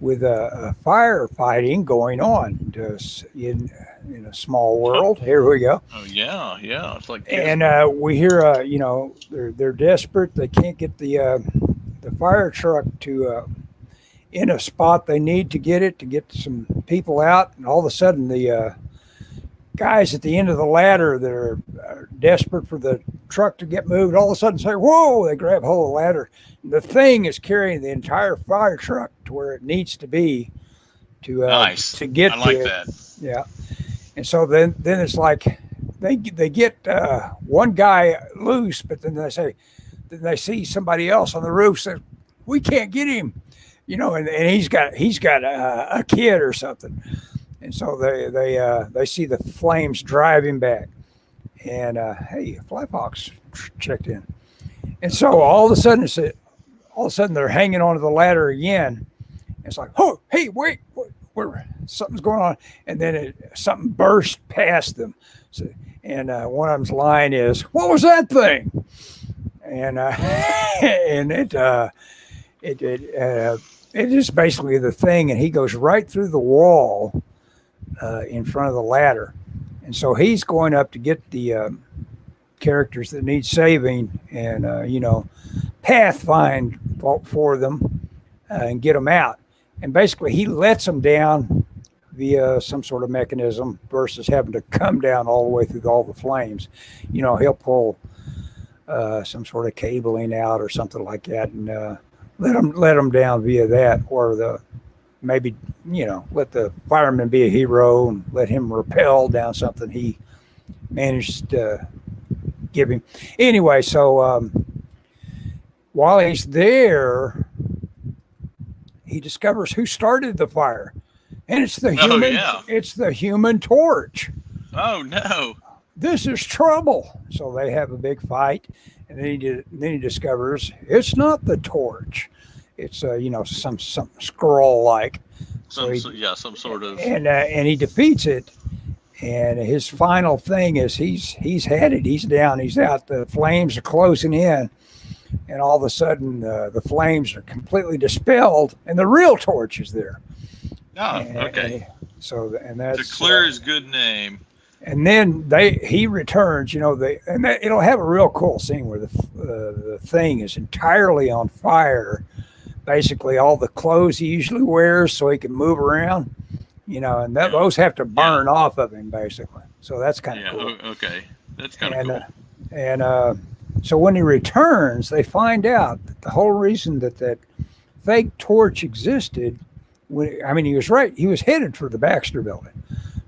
Speaker 1: with a firefighting going on in a small world. Here we go.
Speaker 2: Oh yeah, it's like.
Speaker 1: And we hear you know, they're desperate. They can't get the fire truck to in a spot they need to get some people out, and all of a sudden the guys at the end of the ladder that are desperate for the truck to get moved, all of a sudden say, whoa, they grab hold of the ladder. The thing is carrying the entire fire truck to where it needs to be to get
Speaker 2: I like
Speaker 1: to it.
Speaker 2: That.
Speaker 1: Yeah. And so then it's like they get one guy loose, but then they see somebody else on the roof says, we can't get him, you know, and he's got a kid or something. And so they see the flames driving back, and hey, Flaphawks checked in, and so all of a sudden they're hanging onto the ladder again. It's like, oh, hey, wait, something's going on, and then something burst past them. So, and one of them's line is, "What was that thing?" And and it is basically the thing, and he goes right through the wall. In front of the ladder, and so he's going up to get the characters that need saving, and you know, pathfind for them and get them out. And basically, he lets them down via some sort of mechanism versus having to come down all the way through all the flames. You know, he'll pull some sort of cabling out or something like that, and let them down via that, or maybe, let the fireman be a hero and let him rappel down something he managed to give him. Anyway, so while he's there, he discovers who started the fire, and it's the human.
Speaker 2: Yeah.
Speaker 1: It's the Human Torch.
Speaker 2: Oh no!
Speaker 1: This is trouble. So they have a big fight, and then he discovers it's not the Torch. It's some scroll like.
Speaker 2: Some sort of.
Speaker 1: And he defeats it. And his final thing is he's had it. He's down. He's out. The flames are closing in, and all of a sudden the flames are completely dispelled, and the real Torch is there.
Speaker 2: Oh, okay.
Speaker 1: And that's
Speaker 2: to clear his good name.
Speaker 1: And then he returns. It'll have a real cool scene where the thing is entirely on fire. Basically, all the clothes he usually wears, so he can move around. And those have to burn off of him, basically. So that's kind of cool.
Speaker 2: Okay. That's kind of cool.
Speaker 1: And so when he returns, they find out that the whole reason that fake torch existed, he was right. He was headed for the Baxter building.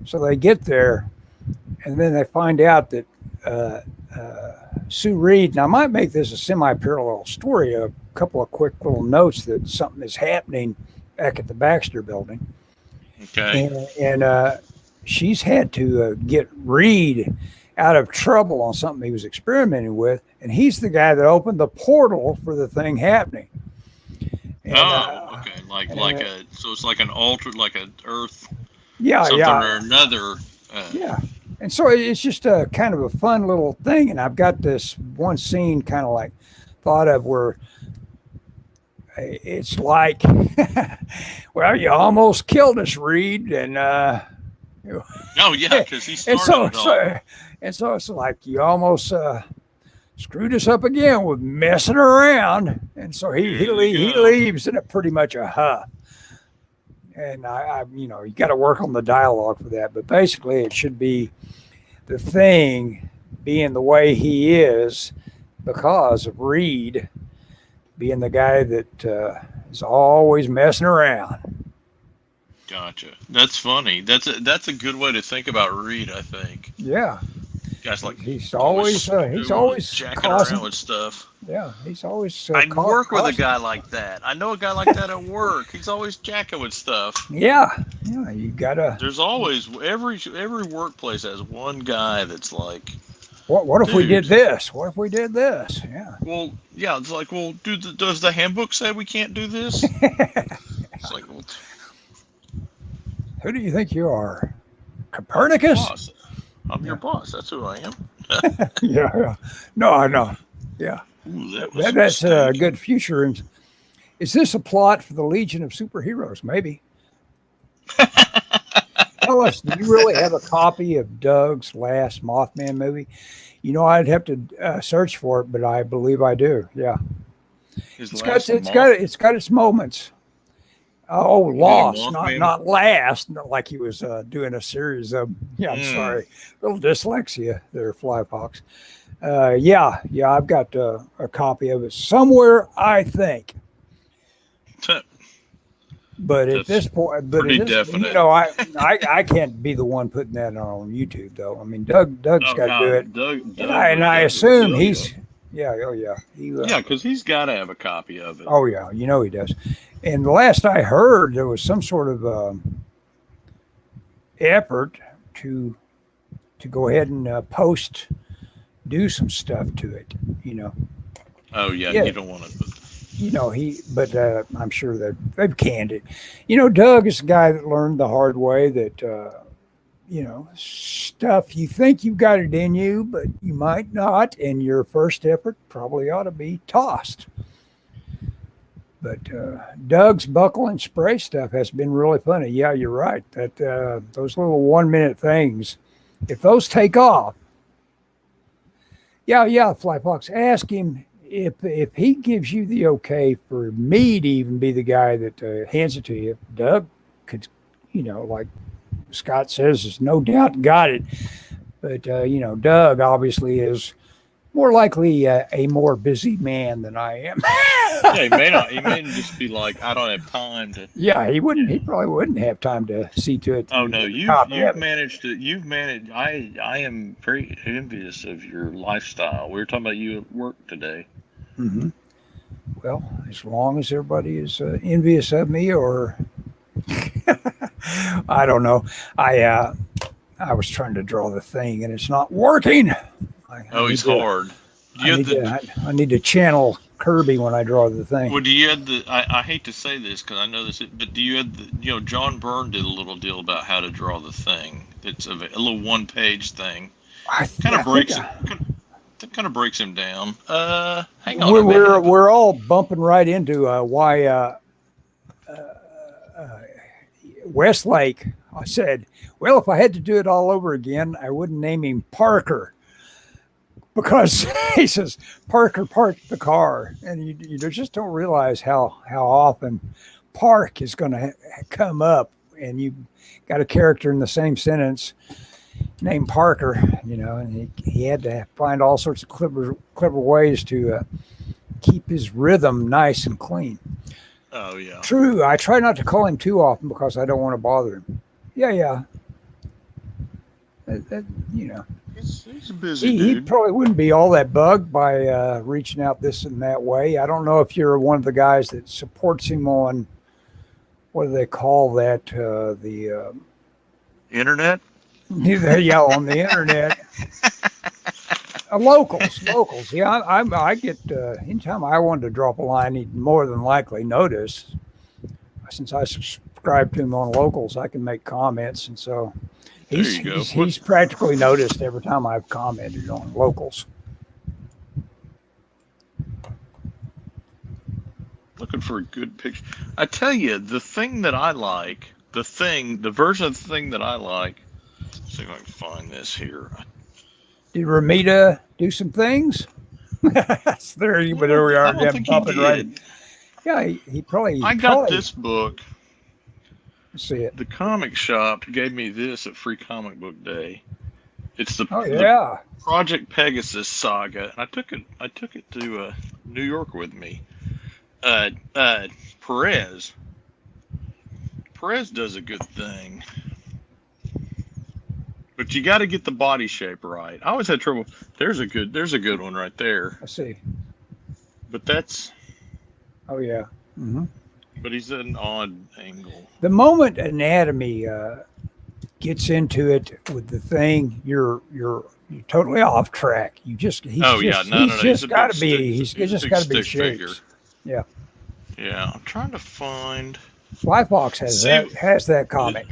Speaker 1: So they get there, and then they find out that Sue Reed, and I might make this a semi-parallel story, a couple of quick little notes that something is happening back at the Baxter building.
Speaker 2: Okay.
Speaker 1: And she's had to get Reed out of trouble on something he was experimenting with, and he's the guy that opened the portal for the thing happening. And,
Speaker 2: okay. So it's like an altar, like an Earth.
Speaker 1: Something
Speaker 2: or another.
Speaker 1: And so it's just a kind of a fun little thing, and I've got this one scene kind of like thought of where it's like, well, you almost killed us, Reed, and
Speaker 2: because he started it all.
Speaker 1: And so it's like you almost screwed us up again with messing around, and so he leaves in a pretty much a huff. And I you got to work on the dialogue for that, but basically it should be the thing being the way he is because of Reed being the guy that is always messing around.
Speaker 2: Gotcha. That's funny. That's a good way to think about Reed, I think.
Speaker 1: Yeah.
Speaker 2: Guys, like
Speaker 1: he's always
Speaker 2: jacking around with stuff.
Speaker 1: Yeah, he's always.
Speaker 2: I work with a guy like that. I know a guy like that at work. He's always jacking with stuff.
Speaker 1: Yeah. You gotta.
Speaker 2: There's always every workplace has one guy that's like.
Speaker 1: What if we did this? What if we did this? Yeah.
Speaker 2: Well, yeah. It's like, well, does the handbook say we can't do this? It's like, well,
Speaker 1: who do you think you are, Copernicus?
Speaker 2: I'm your boss. That's who I am.
Speaker 1: Yeah. No, I know. Yeah.
Speaker 2: Ooh,
Speaker 1: that's a good future. And is this a plot for the Legion of Superheroes? Maybe. Tell us, do you really have a copy of Doug's last Mothman movie? I'd have to search for it, but I believe I do. Yeah. It's got its moments. Oh, Lost, not last, not like he was doing a series of. Yeah, I'm sorry, a little dyslexia there, Flyfox. I've got a copy of it somewhere, I think. But at this point,
Speaker 2: definite.
Speaker 1: I can't be the one putting that on YouTube, though. I mean, Doug's got to do it,
Speaker 2: Doug,
Speaker 1: I assume he's. Yeah,
Speaker 2: because he's got to have a copy of it.
Speaker 1: Oh yeah, he does. And the last I heard, there was some sort of effort to go ahead and do some stuff to it.
Speaker 2: Oh yeah, you don't want to.
Speaker 1: But I'm sure that they've canned it. Doug is a guy that learned the hard way that stuff you think you've got it in you, but you might not, and your first effort probably ought to be tossed. But Doug's buckle and spray stuff has been really funny. Yeah, you're right. That those little 1 minute things, if those take off, Flyfox, ask him if he gives you the okay for me to even be the guy that hands it to you. Doug could, like Scott says, has no doubt got it. But Doug obviously is more likely a more busy man than I am.
Speaker 2: Yeah, he may not. He may just be like, I don't have time to.
Speaker 1: Yeah, he wouldn't. He probably wouldn't have time to see to it.
Speaker 2: Oh no,
Speaker 1: You
Speaker 2: you've managed to. You've managed. I am very envious of your lifestyle. We were talking about you at work today.
Speaker 1: Mm-hmm. Well, as long as everybody is envious of me, or I don't know. I was trying to draw the thing, and it's not working.
Speaker 2: He's hard.
Speaker 1: I need to channel Kirby when I draw the thing.
Speaker 2: Well, do you have the? I hate to say this because I know this, but do you have the? You know, John Byrne did a little deal about how to draw the thing. It's a little one-page thing. Kind of breaks him down. Hang on.
Speaker 1: We're all bumping right into why Westlake. I said, well, if I had to do it all over again, I wouldn't name him Parker. Because he says, Parker parked the car. And you just don't realize how often Park is going to come up. And you got a character in the same sentence named Parker, and he had to find all sorts of clever ways to keep his rhythm nice and clean.
Speaker 2: Oh, yeah.
Speaker 1: True. I try not to call him too often because I don't want to bother him. Yeah.
Speaker 2: He's a busy dude.
Speaker 1: He probably wouldn't be all that bugged by reaching out this and that way. I don't know if you're one of the guys that supports him on, what do they call that? The
Speaker 2: internet?
Speaker 1: Yeah, on the internet. Locals. Yeah, I get, anytime I wanted to drop a line, he'd more than likely notice. Since I subscribe to him on Locals, I can make comments. And so he's practically noticed every time I've commented on Locals.
Speaker 2: Looking for a good picture. I tell you, the thing that I like, the version of the thing that I like, let's see if I can find this here.
Speaker 1: Did Romita do some things? There we are.
Speaker 2: I don't think he did.
Speaker 1: Right. Yeah, he probably.
Speaker 2: I got this book.
Speaker 1: Let's see it.
Speaker 2: The comic shop gave me this at Free Comic Book Day. It's the Project Pegasus saga. I took it to New York with me. Perez does a good thing. But you got to get the body shape right. I always had trouble. There's a good one right there.
Speaker 1: I see.
Speaker 2: But that's.
Speaker 1: Oh yeah. Mm-hmm.
Speaker 2: But he's at an odd angle.
Speaker 1: The moment Anatomy gets into it with the thing, you're totally off track. He's just got to be shapes. Yeah.
Speaker 2: Yeah, I'm trying to find.
Speaker 1: Lifebox has that comic.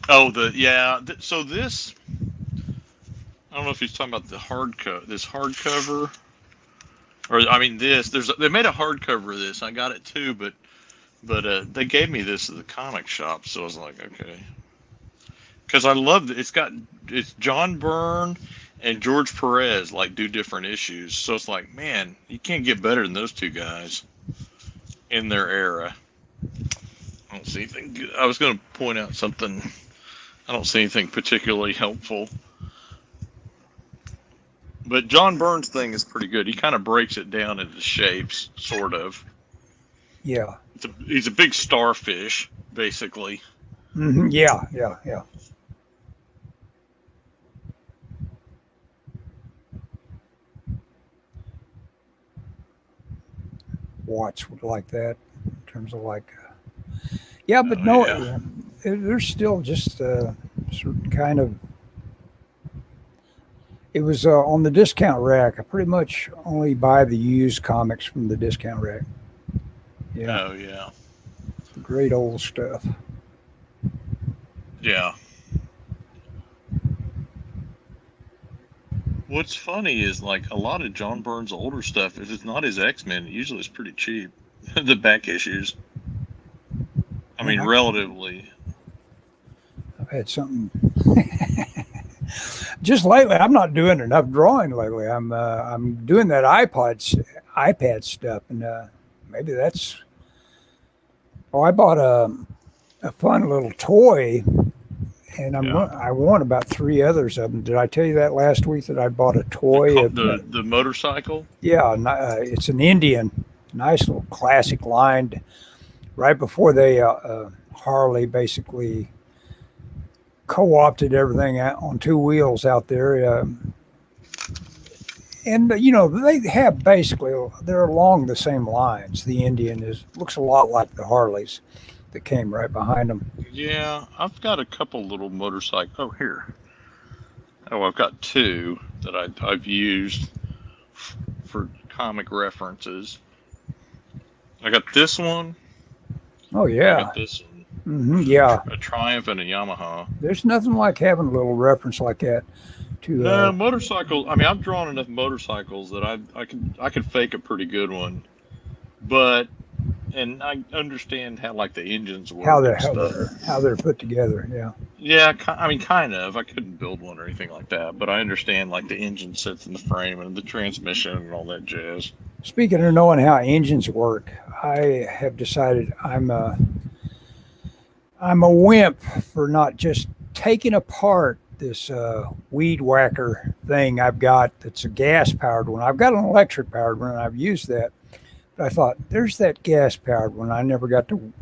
Speaker 2: Oh, so this, I don't know if he's talking about the hardcover, or I mean this. They made a hardcover of this. I got it too, but they gave me this at the comic shop, so I was like, okay, because I loved it. It's John Byrne and George Perez do different issues, so it's like, man, you can't get better than those two guys in their era. I don't see anything good. I was going to point out something. I don't see anything particularly helpful. But John Byrne's thing is pretty good. He kind of breaks it down into shapes, sort of.
Speaker 1: Yeah.
Speaker 2: He's a big starfish, basically.
Speaker 1: Mm-hmm. Yeah. Watch like that in terms of there's still just certain kind of. It was on the discount rack. I pretty much only buy the used comics from the discount rack. Yeah.
Speaker 2: Oh yeah.
Speaker 1: Great old stuff.
Speaker 2: Yeah. What's funny is a lot of John Byrne's older stuff, if it's not his X-Men, usually it's pretty cheap. The back issues. I mean, relatively.
Speaker 1: I've had something. Just lately, I'm not doing enough drawing lately. I'm doing that iPad stuff, and maybe that's. Oh, I bought a fun little toy, And I won about 3 others of them. Did I tell you that last week that I bought a toy of
Speaker 2: the motorcycle?
Speaker 1: Yeah, it's an Indian, nice little classic lined. Right before they Harley basically co-opted everything on 2 wheels out there, and they have basically they're along the same lines. The Indian looks a lot like the Harleys that came right behind them.
Speaker 2: Yeah, I've got a couple little motorcycles. Oh, here. Oh, I've got 2 that I've used for comic references. I got this one.
Speaker 1: Oh yeah.
Speaker 2: I got this one.
Speaker 1: Mm-hmm, yeah.
Speaker 2: A Triumph and a Yamaha.
Speaker 1: There's nothing like having a little reference like that.
Speaker 2: No, motorcycles. I mean, I've drawn enough motorcycles that I could fake a pretty good one, and I understand how like the engines work,
Speaker 1: how they're put together. Yeah.
Speaker 2: Yeah, I mean, kind of. I couldn't build one or anything like that, but I understand like the engine sits in the frame and the transmission and all that jazz.
Speaker 1: Speaking of knowing how engines work, I have decided I'm a wimp for not just taking apart this weed whacker thing I've got that's a gas-powered one. I've got an electric-powered one, and I've used that. But I thought, there's that gas-powered one I never got to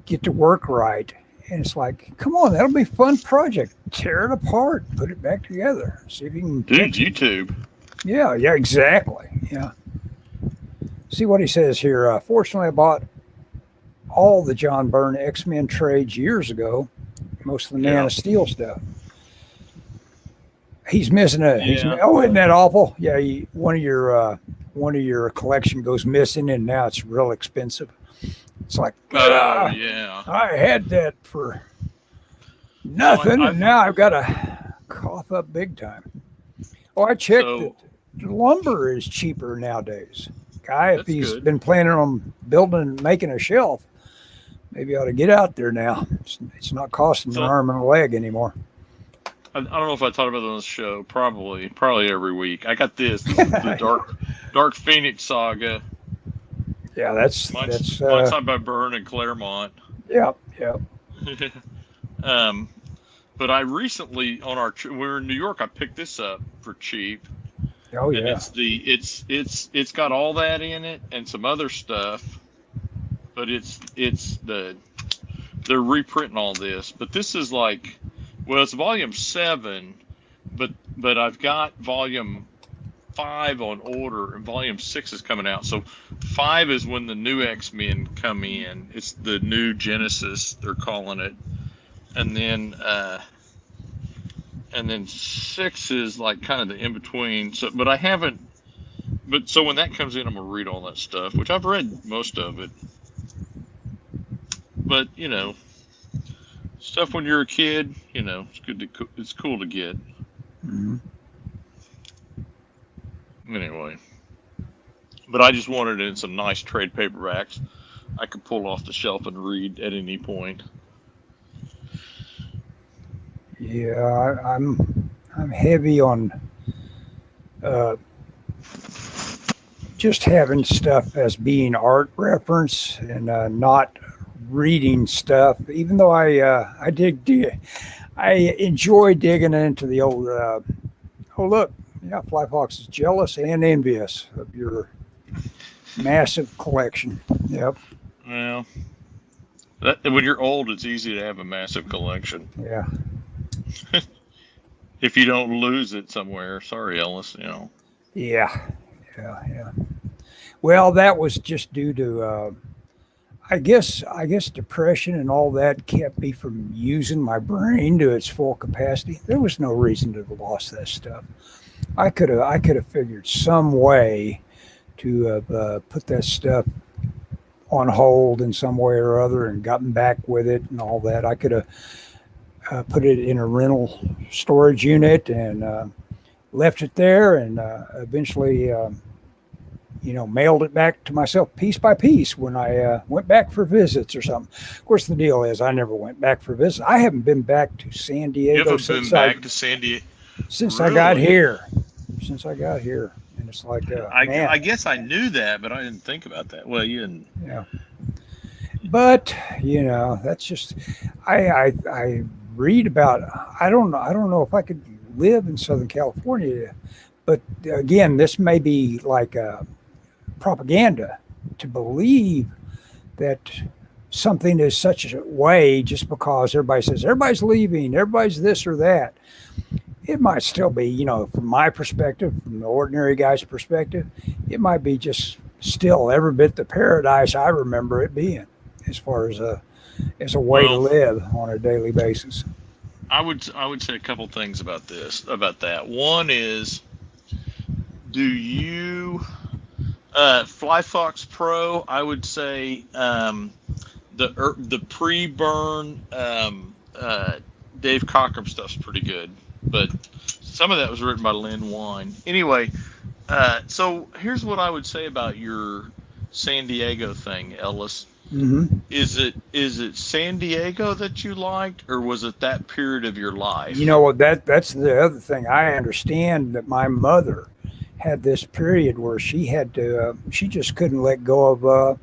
Speaker 1: get to work right. And it's like, come on, that'll be a fun project. Tear it apart, put it back together. See if you can...
Speaker 2: Dude, YouTube.
Speaker 1: Yeah, exactly. Yeah. See what he says here. Fortunately, I bought all the John Byrne X-Men trades years ago. Most of the Man of Steel stuff. He's missing isn't that awful? Yeah, one of your collection goes missing, and now it's real expensive. It's like, I had that for nothing, and now I've got to cough up big time. Oh, I checked that lumber is cheaper nowadays. Guy, if he's been planning on building and making a shelf, maybe I ought to get out there now. It's not costing an arm and a leg anymore.
Speaker 2: I don't know if I talked about it on the show. Probably every week. I got this. This is the Dark Phoenix saga.
Speaker 1: Yeah, that's
Speaker 2: signed by Byrne and Claremont.
Speaker 1: Yeah.
Speaker 2: But I recently we were in New York. I picked this up for cheap.
Speaker 1: Oh yeah.
Speaker 2: And it's got all that in it and some other stuff. But they're reprinting all this. But this is like, well, it's volume 7, but I've got volume 5 on order, and volume 6 is coming out. So 5 is when the new X-Men come in. It's the new Genesis, they're calling it, and then 6 is like kind of the in between. So, but I haven't. But so when that comes in, I'm gonna read all that stuff, which I've read most of it. But stuff when you're a kid, it's cool to get.
Speaker 1: Mm-hmm.
Speaker 2: Anyway, but I just wanted it in some nice trade paperbacks I could pull off the shelf and read at any point.
Speaker 1: Yeah, I'm heavy on just having stuff as being art reference and not reading stuff. Even though I enjoy digging into the old. Look. Yeah, Fly Fox is jealous and envious of your massive collection. Yep.
Speaker 2: Well, when you're old, it's easy to have a massive collection.
Speaker 1: Yeah.
Speaker 2: If you don't lose it somewhere. Sorry, Ellis,
Speaker 1: Yeah. Well, that was just due to, I guess depression and all that kept me from using my brain to its full capacity. There was no reason to have lost that stuff. I could have figured some way to have put that stuff on hold in some way or other and gotten back with it and all that. I could have put it in a rental storage unit and left it there and eventually, mailed it back to myself piece by piece when I went back for visits or something. Of course, the deal is I never went back for visits. I haven't been back to San Diego.
Speaker 2: You haven't been back to San Diego?
Speaker 1: Since really? I got here. And it's like,
Speaker 2: I guess I knew that, but I didn't think about that. Well, you didn't.
Speaker 1: Yeah. But, that's just, I read about. I don't know. I don't know if I could live in Southern California, but again, this may be like propaganda to believe that something is such a way just because everybody says everybody's leaving, everybody's this or that. It might still be, from my perspective, from the ordinary guy's perspective, it might be just still every bit the paradise I remember it being, as far as a way to
Speaker 2: Well,
Speaker 1: live on a daily basis.
Speaker 2: I would say a couple things about that. One is, do you Fly Fox Pro? I would say the pre-burn Dave Cockrum stuff's pretty good, but some of that was written by Lynn Wine. Anyway, so here's what I would say about your San Diego thing, Ellis.
Speaker 1: Mm-hmm.
Speaker 2: Is it San Diego that you liked, or was it that period of your life?
Speaker 1: You know what? That's the other thing. I understand that my mother had this period where she had to. She just couldn't let go of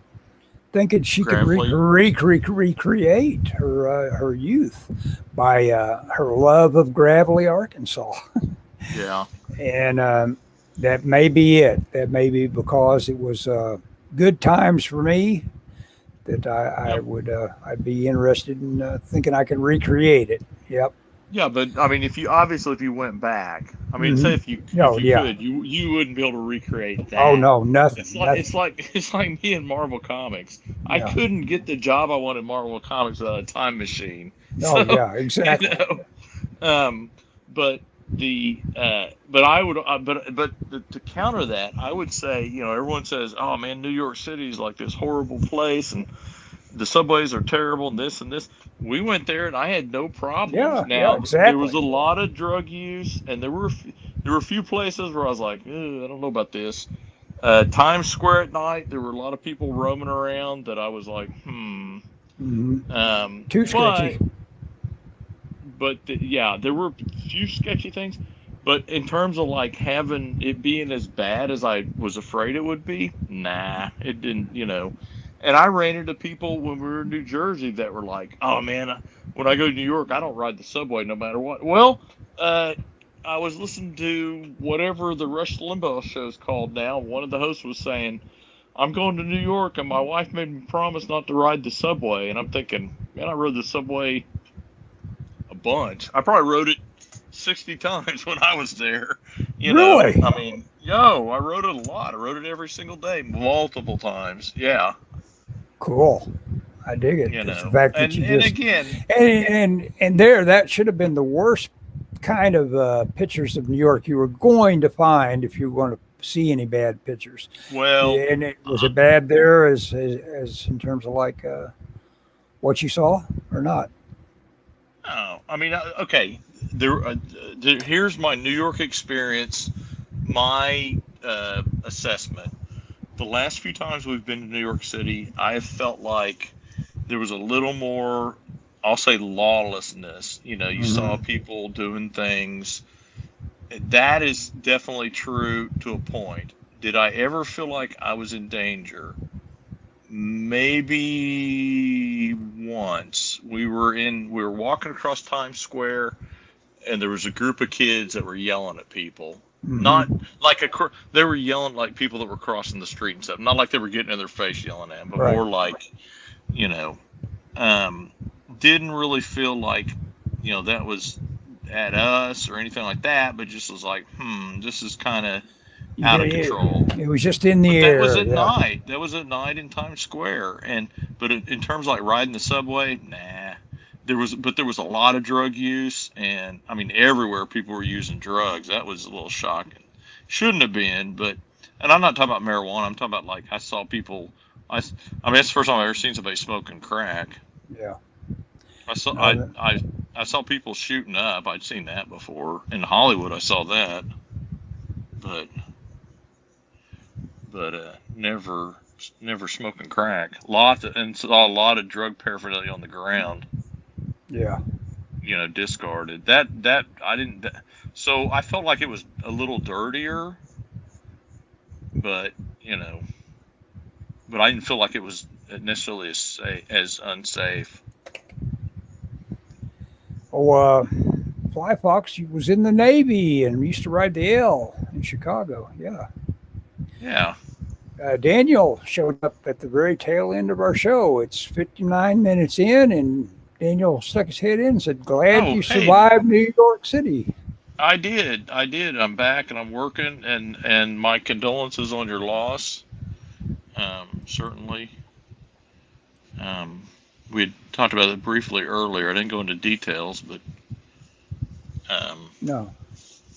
Speaker 1: thinking she could recreate her youth by her love of Gravelly, Arkansas.
Speaker 2: Yeah.
Speaker 1: And that may be it. That may be because it was good times for me that I'd be interested in thinking I could recreate it. Yep.
Speaker 2: Yeah, but I mean, if you went back, I mean, say if you could, you wouldn't be able to recreate that.
Speaker 1: Oh no, nothing.
Speaker 2: It's like me in Marvel Comics. I couldn't get the job I wanted in Marvel Comics without a time machine.
Speaker 1: Oh yeah, exactly.
Speaker 2: But to counter that, I would say, everyone says, "Oh man, New York City is like this horrible place, and the subways are terrible, and this and this." We went there, and I had no problems. Now,
Speaker 1: exactly.
Speaker 2: There was a lot of drug use, and there were a few places where I was like, I don't know about this. Times Square at night, there were a lot of people roaming around that I was like,
Speaker 1: Mm-hmm. Too sketchy.
Speaker 2: But there were a few sketchy things. But in terms of like having it being as bad as I was afraid it would be, nah, it didn't, And I ran into people when we were in New Jersey that were like, "Oh man, when I go to New York, I don't ride the subway no matter what." Well, I was listening to whatever the Rush Limbaugh show's called now. One of the hosts was saying, "I'm going to New York, and my wife made me promise not to ride the subway." And I'm thinking, man, I rode the subway a bunch. I probably rode it 60 times when I was there.
Speaker 1: Really?
Speaker 2: I mean, I rode it a lot. I rode it every single day, multiple times. Yeah.
Speaker 1: Cool. I dig it.
Speaker 2: The
Speaker 1: fact that that should have been the worst kind of pictures of New York you were going to find if you want to see any bad pictures.
Speaker 2: Well,
Speaker 1: and was it bad there as in terms of like what you saw or not?
Speaker 2: Oh, I mean, okay. Here's my New York experience. My assessment. The last few times we've been to New York City, I have felt like there was a little more, I'll say, lawlessness. You saw people doing things. That is definitely true to a point. Did I ever feel like I was in danger? Maybe once. We were walking across Times Square, and there was a group of kids that were yelling at people. Not like they were yelling like people that were crossing the street and stuff. Not like they were getting in their face yelling at them, but more like, didn't really feel like, that was at us or anything like that, but just was like, this is kind of out of control.
Speaker 1: It was just in the air.
Speaker 2: That was at night. That was at night in Times Square. But in terms of like riding the subway, nah. There was a lot of drug use, and I mean everywhere people were using drugs. That was a little shocking. Shouldn't have been, and I'm not talking about marijuana. I'm talking about like I saw people. I mean that's the first time I've ever seen somebody smoking crack.
Speaker 1: Yeah.
Speaker 2: I saw people shooting up. I'd seen that before in Hollywood. I saw that, but never smoking crack. And saw a lot of drug paraphernalia on the ground.
Speaker 1: Yeah.
Speaker 2: Discarded. That I didn't. So I felt like it was a little dirtier, but I didn't feel like it was necessarily as unsafe.
Speaker 1: Fly Fox was in the Navy and used to ride the L in Chicago. Yeah.
Speaker 2: Yeah.
Speaker 1: Daniel showed up at the very tail end of our show. It's 59 minutes in, and Daniel stuck his head in and said, "Glad
Speaker 2: Oh,
Speaker 1: you
Speaker 2: hey,
Speaker 1: survived New York City."
Speaker 2: I did. I'm back and I'm working, and my condolences on your loss. Certainly. We had talked about it briefly earlier. I didn't go into details, but
Speaker 1: No.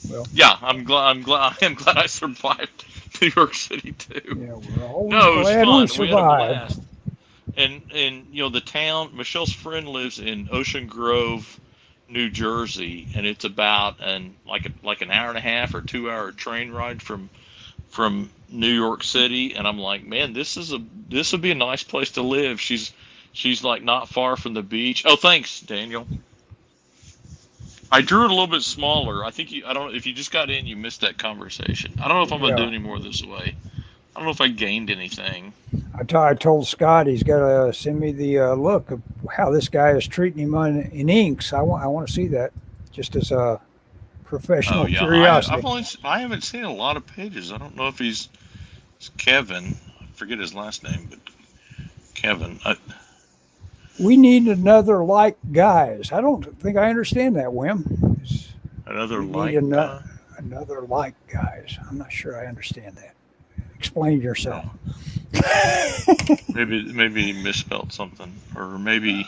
Speaker 1: Well,
Speaker 2: yeah, I am glad I survived New York City too.
Speaker 1: yeah, we're always
Speaker 2: No, it was
Speaker 1: glad we
Speaker 2: fun. We had a
Speaker 1: survived.
Speaker 2: blast. And the town. Michelle's friend lives in Ocean Grove, New Jersey, and it's about like an hour and a half or 2 hour train ride from New York City. And I'm like, man, this would be a nice place to live. She's like not far from the beach. Oh, thanks, Daniel. I drew it a little bit smaller. I don't know if you just got in, you missed that conversation. I don't know if I'm gonna do any more this way. I don't know if I gained anything.
Speaker 1: I told Scott he's got to send me the look of how this guy is treating him in inks. I want to see that, just as a professional curiosity.
Speaker 2: I haven't seen a lot of pages. I don't know if it's Kevin. I forget his last name, but Kevin.
Speaker 1: We need another like guys. I don't think I understand that, Wim.
Speaker 2: Another
Speaker 1: like guys. I'm not sure I understand that. Explain yourself.
Speaker 2: Maybe he misspelled something, or maybe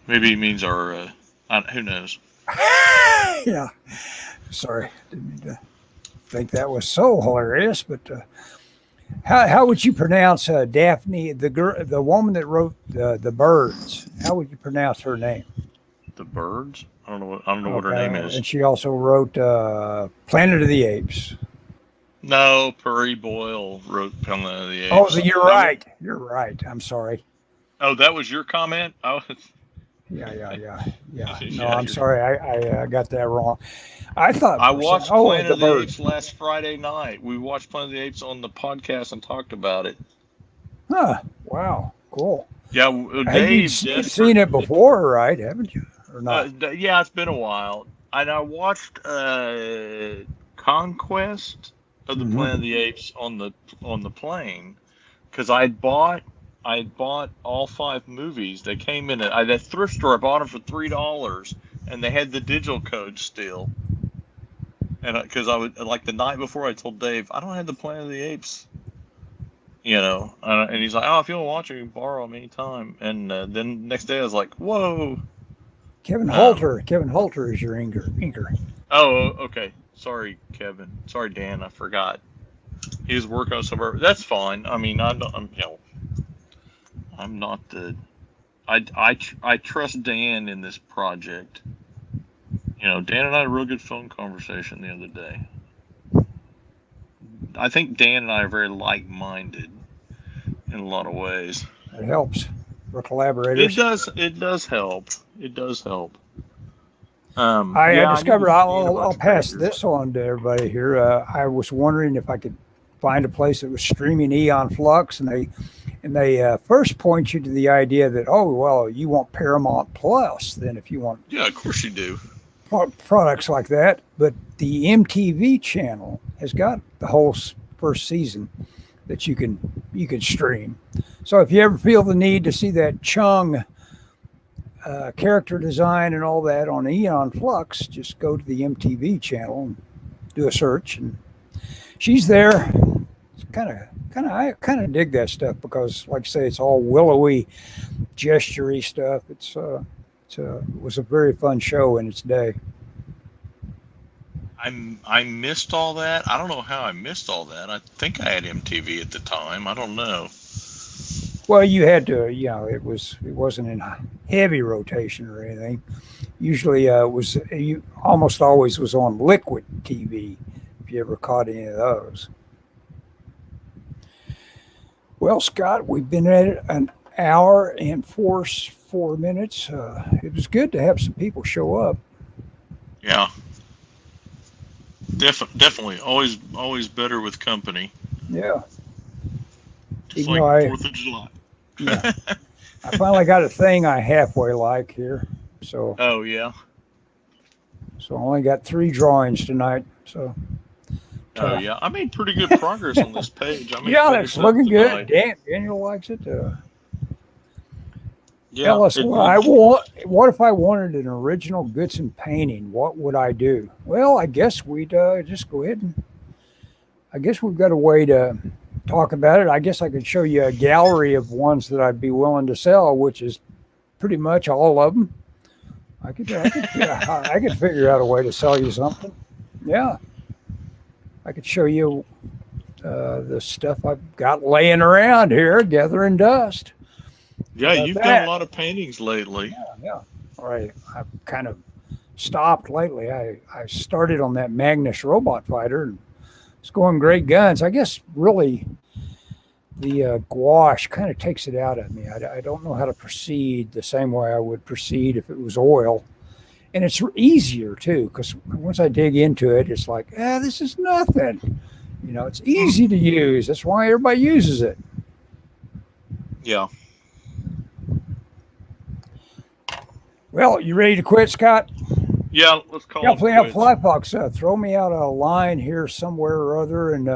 Speaker 2: he means our. Who knows?
Speaker 1: Yeah. Sorry, didn't mean to think that was so hilarious. But how would you pronounce Daphne, the woman that wrote the Birds? How would you pronounce her name?
Speaker 2: The Birds? I don't know what her name is.
Speaker 1: And she also wrote Planet of the Apes.
Speaker 2: No, Puri Boyle wrote Planet of the Apes.
Speaker 1: Oh, you're right. You're right. I'm sorry.
Speaker 2: Oh, that was your comment? Oh.
Speaker 1: Yeah. No, I'm sorry. I got that wrong. I thought
Speaker 2: I watched Planet of the Apes last Friday night. We watched Planet of the Apes on the podcast and talked about it.
Speaker 1: Huh. Wow. Cool.
Speaker 2: Yeah, Dave.
Speaker 1: You've seen it before, right? Haven't you? Or not?
Speaker 2: Yeah, it's been a while. And I watched Conquest of the Planet of the Apes on the plane, because I bought all 5 movies. They came in at that thrift store. I bought them for $3, and they had the digital code still. And because I would, like, the night before, I told Dave, I don't have the Planet of the Apes, and he's like, oh, if you want to watch it, you can borrow them anytime. And then next day I was like, whoa.
Speaker 1: Kevin Halter is your inker.
Speaker 2: Oh, okay. Sorry, Kevin. Sorry, Dan. I forgot. He was working on some. That's fine. I mean, I'm not the. I trust Dan in this project. Dan and I had a real good phone conversation the other day. I think Dan and I are very like-minded in a lot of ways.
Speaker 1: It helps for collaborators.
Speaker 2: It does help.
Speaker 1: I discovered. I'll pass this on to everybody here. I was wondering if I could find a place that was streaming Eon Flux, and they first point you to the idea that, oh, well, you want Paramount Plus then if you want.
Speaker 2: Yeah, of course you do.
Speaker 1: Products like that, but the MTV channel has got the whole first season that you can stream. So if you ever feel the need to see that Chung character design and all that on Eon Flux, just go to the MTV channel and do a search, and she's there. It's I kind of dig that stuff because, like I say, it's all willowy, gestury stuff. It was a very fun show in its day.
Speaker 2: I missed all that. I don't know how I missed all that. I think I had MTV at the time. I don't know.
Speaker 1: Well, you had to, it wasn't in heavy rotation or anything. Usually, you almost always was on liquid TV. If you ever caught any of those. Well, Scott, we've been at it an hour and four minutes. It was good to have some people show up.
Speaker 2: Yeah, definitely. Always better with company.
Speaker 1: Yeah.
Speaker 2: Just like 4th of July.
Speaker 1: Yeah. I finally got a thing I halfway like here. So
Speaker 2: Oh yeah.
Speaker 1: I only got 3 drawings tonight. So
Speaker 2: Oh yeah. I made pretty good progress on this page. I may
Speaker 1: yeah,
Speaker 2: finish
Speaker 1: that's
Speaker 2: up
Speaker 1: looking good.
Speaker 2: tonight.
Speaker 1: Daniel likes it.
Speaker 2: Yeah.
Speaker 1: Ellis, what if I wanted an original Goodson painting? What would I do? Well, I guess we'd just go ahead and. I guess we've got a way to talk about it. I guess I could show you a gallery of ones that I'd be willing to sell, which is pretty much all of them. I could figure out a way to sell you something. Yeah, I could show you the stuff I've got laying around here, gathering dust.
Speaker 2: Yeah, you've done a lot of paintings lately.
Speaker 1: Yeah. All right, I've kind of stopped lately. I started on that Magnus robot fighter. And it's going great guns. I guess really the gouache kind of takes it out of me. I don't know how to proceed the same way I would proceed if it was oil. And it's easier too, because once I dig into it, it's like, this is nothing. It's easy to use. That's why everybody uses it.
Speaker 2: Yeah.
Speaker 1: Well, you ready to quit, Scott?
Speaker 2: Yeah, let's call it.
Speaker 1: Yeah, Flyfox, throw me out a line here somewhere or other, and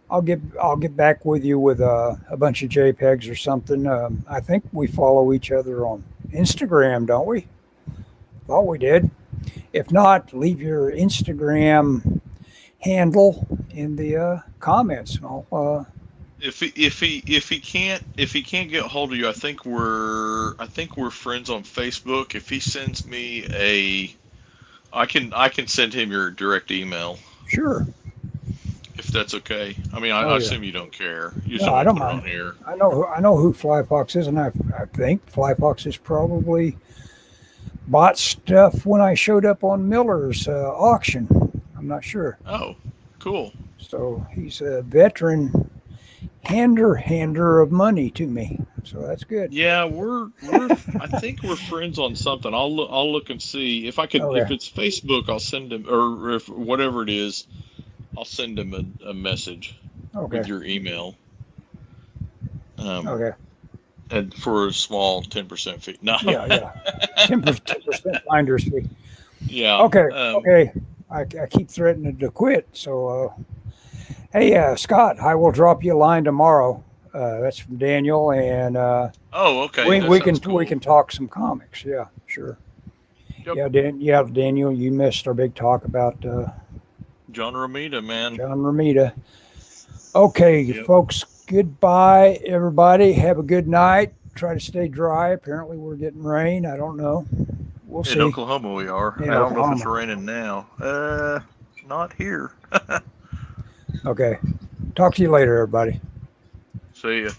Speaker 1: I'll get back with you with a bunch of JPEGs or something. I think we follow each other on Instagram, don't we? Thought we did. If not, leave your Instagram handle in the comments, and I'll.
Speaker 2: If he can't get a hold of you, I think we're friends on Facebook. If he sends me I can send him your direct email.
Speaker 1: Sure.
Speaker 2: If that's okay. I mean, I assume you don't care. You
Speaker 1: no, I don't
Speaker 2: mind.
Speaker 1: On here. I know who Flyfox is, and I think Flyfox has probably bought stuff when I showed up on Miller's auction. I'm not sure.
Speaker 2: Oh, cool.
Speaker 1: So he's a veteran hander of money to me, so that's good.
Speaker 2: Yeah, we're I think we're friends on something. I'll look and see if I can. If it's Facebook, I'll send him, or if whatever it is, I'll send him a message with your email. And for a small 10% fee. No.
Speaker 1: Yeah. 10% finder's fee.
Speaker 2: Yeah.
Speaker 1: Okay. I keep threatening to quit, so. Hey, Scott, I will drop you a line tomorrow. That's from Daniel, and we can talk some comics. Yeah, sure. Yep. Yeah, Daniel, you missed our big talk about
Speaker 2: John Romita, man.
Speaker 1: John Romita. Okay, folks, goodbye, everybody. Have a good night. Try to stay dry. Apparently, we're getting rain. I don't know. We'll see.
Speaker 2: In Oklahoma, we are. I don't know if it's raining now. Not here.
Speaker 1: Okay. Talk to you later, everybody.
Speaker 2: See ya.